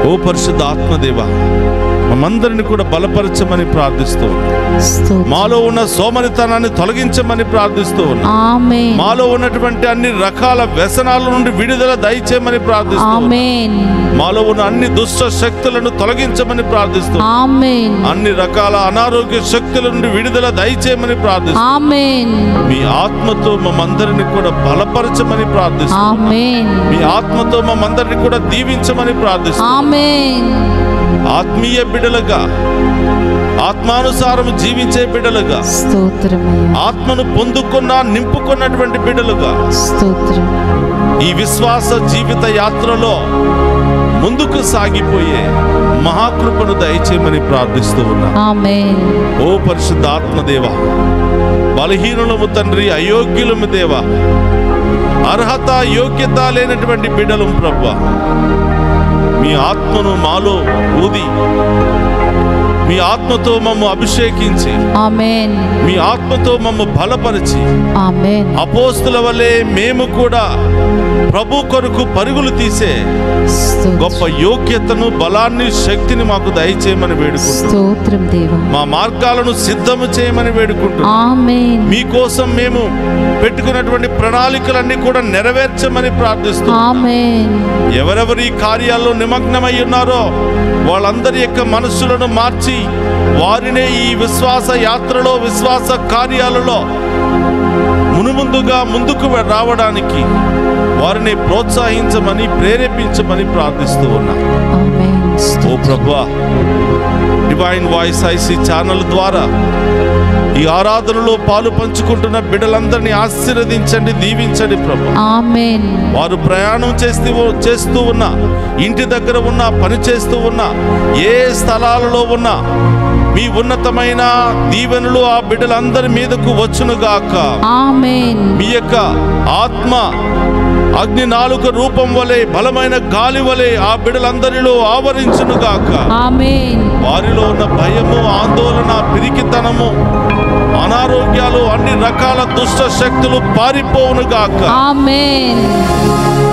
A: ఓ పరిశుద్ధ ఆత్మదేవా, మమ్మందరిని కూడా బలపరచమని ప్రార్థిస్తూ ఉన్నాం. మాలో ఉన్న సోమరితనాన్ని తొలగించమని ప్రార్థిస్తూ ఉన్నాం. మాలో ఉన్నటువంటి అన్ని రకాల వ్యసనాల నుండి విడుదల దయచేయమని ప్రార్థిస్తూ ఉన్నాం. మాలో ఉన్న అన్ని దుష్ట శక్తులను తొలగించమని ప్రార్థిస్తూ ఉన్నాం. అన్ని రకాల అనారోగ్య శక్తుల నుండి విడుదల దయచేయమని ప్రార్థిస్తున్నాం. మీ ఆత్మతో మమ్మందరిని కూడా బలపరచమని ప్రార్థిస్తున్నాం. మీ ఆత్మతో మమ్మందరిని కూడా దీవించమని ప్రార్థిస్తున్నాం. ఆత్మీయ బిడ్డలుగా, ఆత్మానుసారం జీవించే బిడ్డలుగా, ఆత్మను పొందుకున్న, నింపుకున్నటువంటి బిడ్డలుగా ఈ విశ్వాస జీవిత యాత్రలో ముందుకు సాగిపోయే మహాకృపను దయచేయమని ప్రార్థిస్తూ ఉన్నా. ఓ పరిశుద్ధ ఆత్మదేవా, బలహీనులము తండ్రి, అయోగ్యులము దేవా, అర్హత యోగ్యత లేనటువంటి బిడ్డలు ప్రభువా, మీ ఆత్మను మాలో ఊది మీ ఆత్మతో మమ్ము అభిషేకించి,
B: ఆమేన్,
A: మీ ఆత్మతో మమ్ము బలపరిచి,
B: ఆమేన్,
A: అపోస్తుల వలె మేము కూడా ప్రభు కొరకు పరుగులు తీసే గొప్ప యోగ్యతను, బలాన్ని, శక్తిని మాకు దయచేయమని వేడుకుంటున్నాం.
B: స్తోత్రం దేవా.
A: మా మార్గాలను సిద్ధము చేయమని వేడుకుంటున్నాం.
B: ఆమేన్.
A: మీకోసం మేము పెట్టుకున్నటువంటి ప్రణాళికలన్నీ కూడా నెరవేర్చమని ప్రార్థిస్తున్నాం.
B: ఆమేన్.
A: ఎవరెవరి కార్యాల్లో నిమగ్నమై ఉన్నారో వాళ్ళందరి యొక్క మనస్సులను మార్చి వారినే ఈ విశ్వాస యాత్రలో, విశ్వాస కార్యాలలో మునుముందుగా ముందుకు రావడానికి వారిని ప్రోత్సహించమని, ప్రేరేపించమని ప్రార్థిస్తూ ఉన్నా.
B: ఆమేన్.
A: ఓ ప్రభువా, డివైన్ వాయిస్ ఐసీ ఛానల్ ద్వారా ఈ ఆరాధనలో పాలు పంచుకుంటున్న బిడ్డలందరినీ ఆశీర్వదించండి, దీవించండి ప్రభు.
B: ఆమేన్.
A: వారు ప్రయాణం చేస్తూ ఉన్నా, ఇంటి దగ్గర ఉన్నా, పని చేస్తూ ఉన్నా, ఏ స్థలాలలో ఉన్నా మీ ఉన్నతమైన దీవెనలు ఆ బిడ్డలందరి మీదకు వచ్చునుగాక.
B: ఆమేన్.
A: మీ యొక్క ఆత్మ అగ్ని నాలుక రూపం వలె, బలమైన గాలి వలె ఆ బిడ్డలందరిలో ఆవరించునుగాక.
B: ఆమేన్.
A: వారిలో ఉన్న భయము, ఆందోళన, పిరికితనము, అనారోగ్యాలు, అన్ని రకాల దుష్ట శక్తులు పారిపోవునుగాక.
B: ఆమేన్.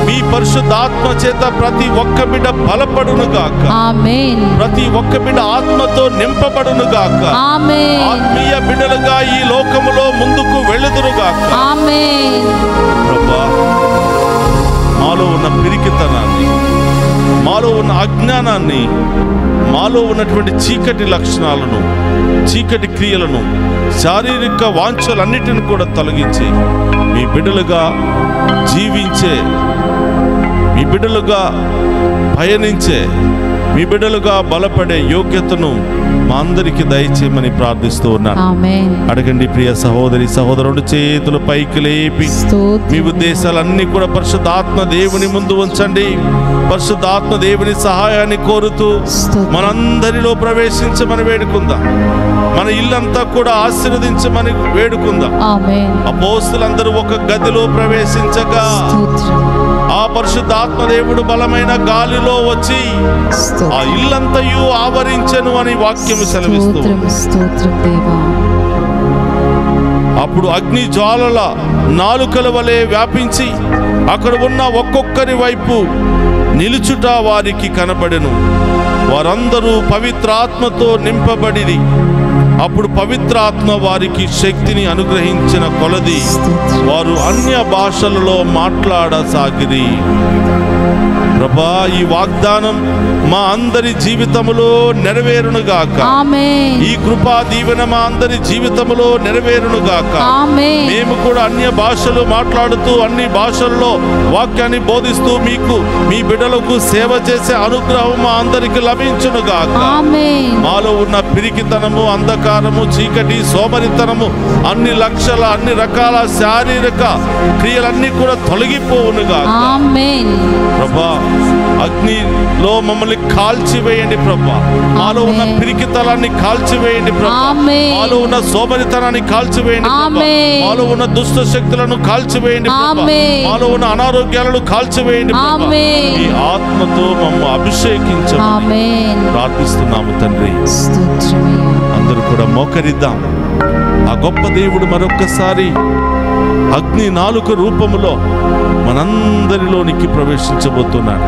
A: మీ పరిశుద్ధాత్మ చేత ప్రతి ఒక్క బిడ్డ బలపడునుగాక.
B: ఆమేన్.
A: ప్రతి ఒక్క బిడ్డ ఆత్మతో నింపబడునుగాక.
B: ఆమేన్.
A: ఆత్మీయ బిడ్డలుగా ఈ లోకములో ముందుకు వెళ్ళుదురుగాక.
B: ఆమేన్.
A: ప్రభువా, మాలో ఉన్న పిరికితనాన్ని, మాలో ఉన్న అజ్ఞానాన్ని, మాలో ఉన్నటువంటి చీకటి లక్షణాలను, చీకటి క్రియలను, శారీరక వాంఛలన్నిటిని కూడా తొలగించి మీ బిడ్డలుగా జీవించే, మీ బిడ్డలుగా పయనించే, మీ బిడ్డలుగా బలపడే యోగ్యతను మా అందరికీ దయచేయమని ప్రార్థిస్తూ ఉన్నాను.
B: ఆమేన్.
A: అడగండి ప్రియ సహోదరి సహోదరుడు, చేతులు పైకి లేపి మీ ఉద్దేశాలన్నీ కూడా పరిశుద్ధాత్మ దేవుని ముందు ఉంచండి. పరిశుద్ధాత్మ దేవుని సహాయాన్ని కోరుతూ మనందరిలో ప్రవేశించమని వేడుకుందాం. మన ఇల్లంతా కూడా ఆశీర్వదించమని వేడుకుందాం.
B: ఆమేన్.
A: అపోస్తులందరూ ఒక గదిలో ప్రవేశించగా ఆ పరిశుద్ధాత్మ దేవుడు బలమైన గాలిలో వచ్చి ఆ ఇల్లంతయు ఆవరించెను అని వాక్యము సెలవిస్తుంది. అప్పుడు అగ్ని జ్వాలల నాలుకల వలె వ్యాపించి అక్కడ ఉన్న ఒక్కొక్కరి వైపు నిలుచుట వారికి కనబడెను. వారందరూ పవిత్రాత్మతో నింపబడిరి. అప్పుడు పవిత్రాత్మ వారికి శక్తిని అనుగ్రహించిన కొలది వారు అన్య భాషలలో మాట్లాడసాగిరి. ప్రభా, ఈ వాగ్దానం మా అందరి జీవితములో నెరవేరునుగాక. ఈ కృపా దీవెన మా అందరి జీవితములో నెరవేరునుగాక. మేము కూడా అన్య భాషలు మాట్లాడుతూ, అన్ని భాషల్లో వాక్యాన్ని బోధిస్తూ మీకు, మీ బిడ్డలకు సేవ చేసే అనుగ్రహం మా అందరికి లభించునుగాక. మాలో ఉన్న పిరికితనము, అంధకారము, చీకటి, సోమరితనము, అన్ని రకాల శారీరక క్రియలన్నీ కూడా తొలగిపోవునుగాక. ప్రభా, అగ్నిలో మమ్మల్ని కాల్చివేయండి ప్రభా. మాలో ఉన్న పిరికితనాన్ని కాల్చివేయండి ప్రభా. మాలో ఉన్న సోమరితనాన్ని కాల్చివేయండి ప్రభా. మాలో ఉన్న దుష్ట శక్తులను కాల్చివేయండి ప్రభా. మాలో ఉన్న అనారోగ్యాలను కాల్చివేయండి ప్రభా. ఈ ఆత్మతో మమ్మ అభిషేకించమని ప్రార్థిస్తున్నాము తండ్రి. అందరూ కూడా మోకరిద్దాం. ఆ గొప్ప దేవుడు మరొక్కసారి అగ్ని నాలుక రూపములో మనందరిలోనికి ప్రవేశించబోతున్నాడు.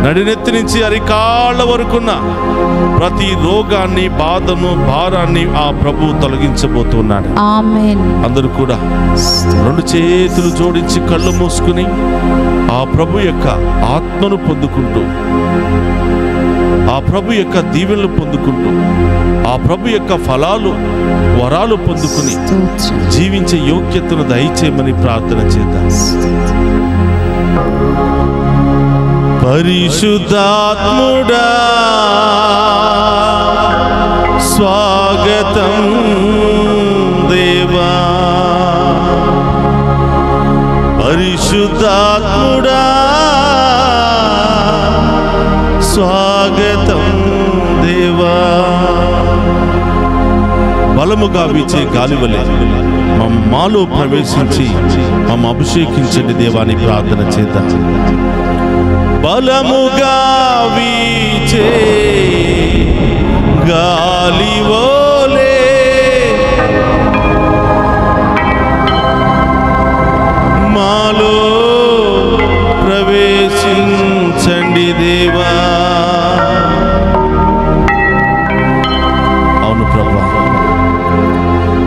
A: నడినెత్తి నుంచి అరికాళ్ళ వరకున్న ప్రతి రోగాన్ని, బాధను, భారాన్ని ఆ ప్రభు తొలగించబోతున్నాడు. అందరూ కూడా రెండు చేతులు జోడించి కళ్ళు మూసుకుని ఆ ప్రభు యొక్క ఆత్మను పొందుకుంటూ, ఆ ప్రభు యొక్క దీవెనలు పొందుకుంటూ, ఆ ప్రభు యొక్క ఫలాలు, వరాలు పొందుకుని జీవించే యోగ్యతను దయచేయమని ప్రార్థన చేద్దాం. పరిశుద్ధాత్ముడా స్వాగతం దేవా. పరిశుద్ధాత్ముడా స్వాగతం దేవా. బలముగా వీచే గాలివలే మాలో ప్రవేశించి మమ్మ అభిషేకించండి దేవాని ప్రార్థన చేద్దాం. బలముగా వీచే గాలివోలే మాలో ప్రవేశించండి దేవా. అవును ప్రభా,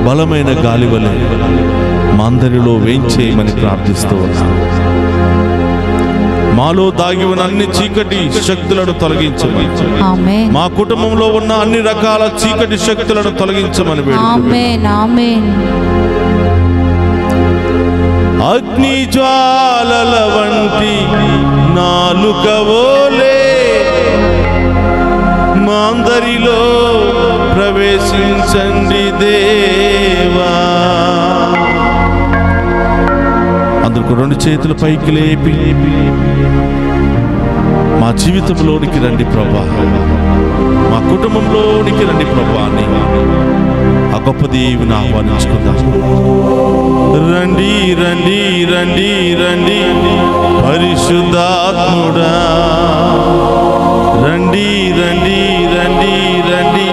A: బలమైన గాలివలే మా అందరిలో వేంచేయమని ప్రార్థిస్తూ ఉన్నాం. మాలో దాగి ఉన్న అన్ని చీకటి శక్తులను తొలగించమని, మా కుటుంబంలో ఉన్న అన్ని రకాల చీకటి శక్తులను తొలగించమని వేడుకుంటున్నాం. అగ్ని జ్వాలల వంటి నాలుకవోలే మా అందరిలో ప్రవేశించండి దేవా. అందరికీ రెండు చేతుల పైకి లేపి మా జీవితంలోనికి రండి ప్రభా, మా కుటుంబంలోనికి రండి ప్రభా అని ఆ గొప్ప దేవుని ఆహ్వానించుకుందాం. రండి రండి రండి రండి పరిశుద్ధాత్ముడా, రండి రండి రండి రండి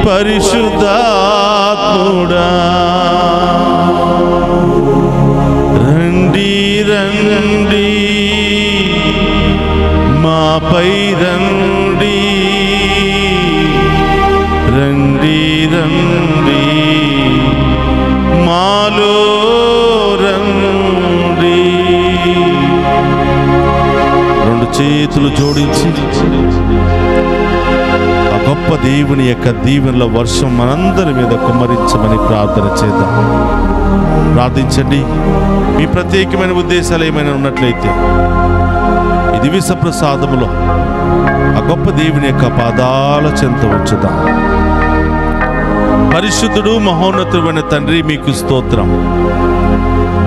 A: పరిశుద్ధాత్ముడా, రండి రండి మాపై రండి, రండి రండి మాలో రండి. రెండు చేతులు జోడించి ఆ గొప్ప దేవుని యొక్క దీవెనల వర్షం మనందరి మీద కుమ్మరించమని ప్రార్థన చేద్దాం. ప్రార్థించండి. మీ ప్రత్యేకమైన ఉద్దేశాలు ఏమైనా ఉన్నట్లయితే ఈ దివ్య ప్రసాదములో ఆ గొప్ప దేవుని యొక్క పాదాల చెంత ఉంచుదాం. పరిశుద్ధుడు మహోన్నతుడైన తండ్రి, మీకు స్తోత్రం.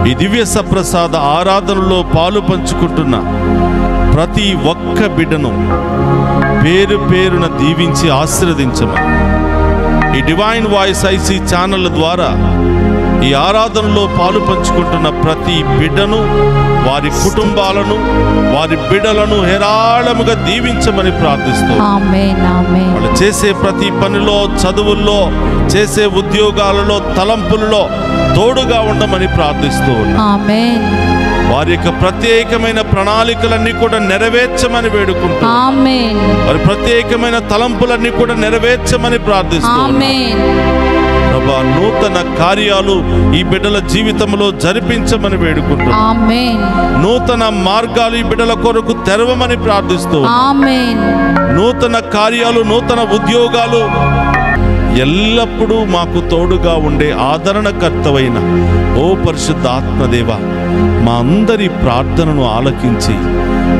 A: ఈ దివ్య సప్రసాద ఆరాధనలో పాలు పంచుకుంటున్న ప్రతి ఒక్క బిడ్డను పేరు పేరున దీవించి ఆశీర్వదించమని, ఈ డివైన్ వాయిస్ ఐసీ ఛానళ్ళ ద్వారా ఈ ఆరాధనలో పాలు పంచుకుంటున్న ప్రతి బిడ్డను, వారి కుటుంబాలను, వారి బిడ్డలను హేరాళముగా దీవించమని ప్రార్థిస్తూ, వాళ్ళు చేసే ప్రతి పనిలో, చదువుల్లో, చేసే ఉద్యోగాలలో, తలంపులలో తోడుగా ఉండమని ప్రార్థిస్తూ, వారి యొక్క ప్రత్యేకమైన ప్రణాళికలన్నీ కూడా నెరవేర్చమని వేడుకుంటూ, వారి ప్రత్యేకమైన తలంపులన్నీ కూడా నెరవేర్చమని ప్రార్థిస్తూ, ప్రభా నూతన కార్యాలు ఈ బిడ్డల జీవితంలో జరిపించమని వేడుకుంటూ, నూతన మార్గాలు ఈ బిడ్డల కొరకు తెరవమని ప్రార్థిస్తూ, నూతన కార్యాలు, నూతన ఉద్యోగాలు ఎల్లప్పుడూ మాకు తోడుగా ఉండే ఆదరణకర్తవైన ఓ పరిశుద్ధ ఆత్మదేవ, మా అందరి ప్రార్థనను ఆలకించి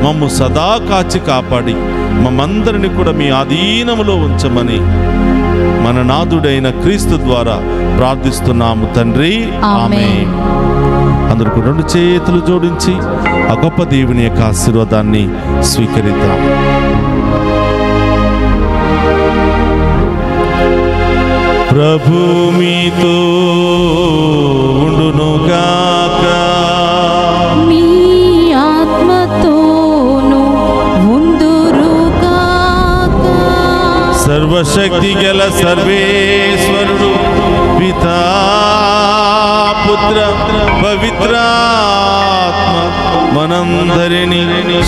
A: మమ్ము సదా కాచి కాపాడి మమ్మందరిని కూడా మీ ఆధీనములో ఉంచమని మన నాథుడైన క్రీస్తు ద్వారా ప్రార్థిస్తున్నాము తండ్రి, ఆమేన్. అందరికీ రెండు చేతులు జోడించి ఆ గొప్ప దేవుని యొక్క ఆశీర్వాదాన్ని స్వీకరిద్దాం. ప్రభు మీతో ఉండునుగాక,
B: మీ ఆత్మతోను ఉందురుగాక.
A: సర్వశక్తి గల సర్వేశ్వరుడు పితా పుత్ర పవిత్రాత్మ మనందరినీ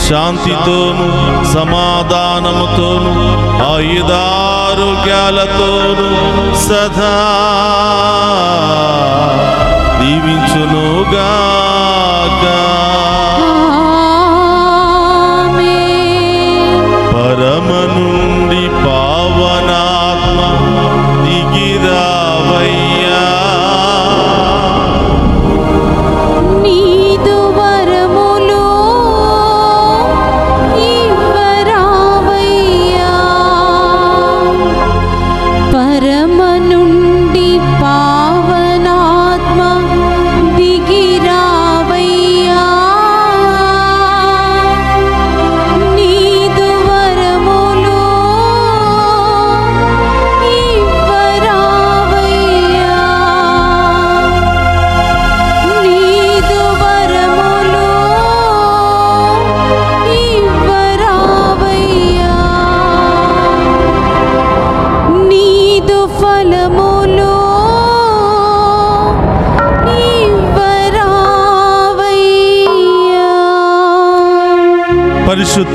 A: శాంతితోను, సమాధానముతోను, ఆయుధారోగ్యాలతోను సదా దీవించునుగాక. పరమ నుండి పావనాత్మ దిగిరావయ్యా,
B: నీదు వరములు ఇవ్వరావయ్యా. పరమ నుండి పావనాత్మ దిగిరావయ్యా.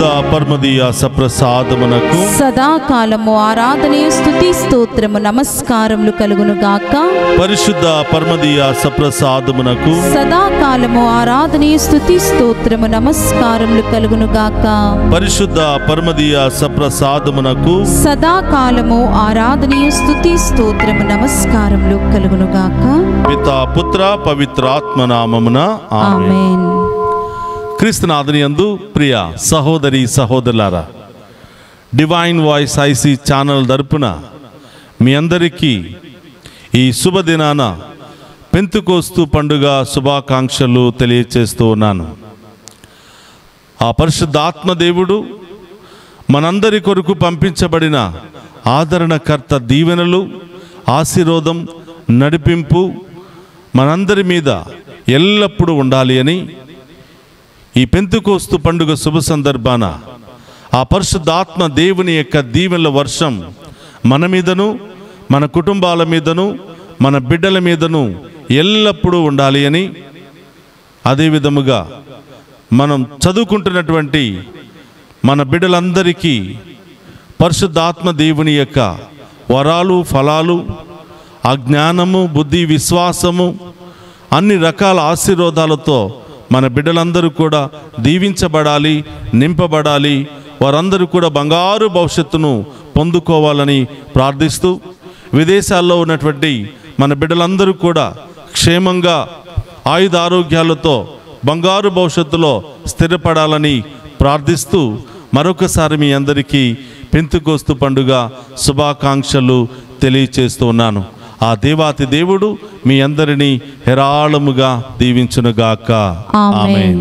A: పరిశుద్ధ పరమదీయ సప్రసాదమునకు
B: సదాకాలము ఆరాధనయు స్తుతి స్తోత్రము నమస్కారములు కలుగును గాక.
A: పరిశుద్ధ పరమదీయ సప్రసాదమునకు
B: సదాకాలము ఆరాధనయు స్తుతి స్తోత్రము నమస్కారములు కలుగును గాక.
A: పరిశుద్ధ పరమదీయ సప్రసాదమునకు
B: సదాకాలము ఆరాధనయు స్తుతి స్తోత్రము నమస్కారములు కలుగును గాక.
A: పితా పుత్ర పవిత్రాత్మ నామమున ఆమేన్.
B: ఆమేన్.
A: క్రీస్తునాథుని యందు ప్రియ సహోదరి సహోదరులారా, డివైన్ వాయిస్ ఐసీ ఛానల్ తరపున మీ అందరికీ ఈ శుభదినాన పెంతెకోస్తు పండుగ శుభాకాంక్షలు తెలియచేస్తూ ఉన్నాను. ఆ పరిశుద్ధాత్మ దేవుడు మనందరి కొరకు పంపించబడిన ఆదరణకర్త దీవెనలు, ఆశీర్వాదం, నడిపింపు మనందరి మీద ఎల్లప్పుడూ ఉండాలి అని ఈ పెంతెకోస్తు పండుగ శుభ సందర్భాన ఆ పరిశుద్ధాత్మ దేవుని యొక్క దీవెనల వర్షం మన మీదను, మన కుటుంబాల మీదను, మన బిడ్డల మీదను ఎల్లప్పుడూ ఉండాలి అని, అదేవిధముగా మనం చదువుకుంటున్నటువంటి మన బిడ్డలందరికీ పరిశుద్ధాత్మ దేవుని యొక్క వరాలు, ఫలాలు, ఆ జ్ఞానము, బుద్ధి, విశ్వాసము, అన్ని రకాల ఆశీర్వాదాలతో మన బిడ్డలందరూ కూడా దీవించబడాలి, నింపబడాలి. వారందరూ కూడా బంగారు భవిష్యత్తును పొందుకోవాలని ప్రార్థిస్తూ, విదేశాల్లో ఉన్నటువంటి మన బిడ్డలందరూ కూడా క్షేమంగా ఆయుధ ఆరోగ్యాలతో బంగారు భవిష్యత్తులో స్థిరపడాలని ప్రార్థిస్తూ మరొకసారి మీ అందరికీ పెంతెకోస్తు పండుగ శుభాకాంక్షలు తెలియచేస్తూ ఉన్నాను. ఆ దేవాతి దేవుడు మీ అందరినీ హేరాళముగా దీవించునుగాక.
B: ఆమేన్.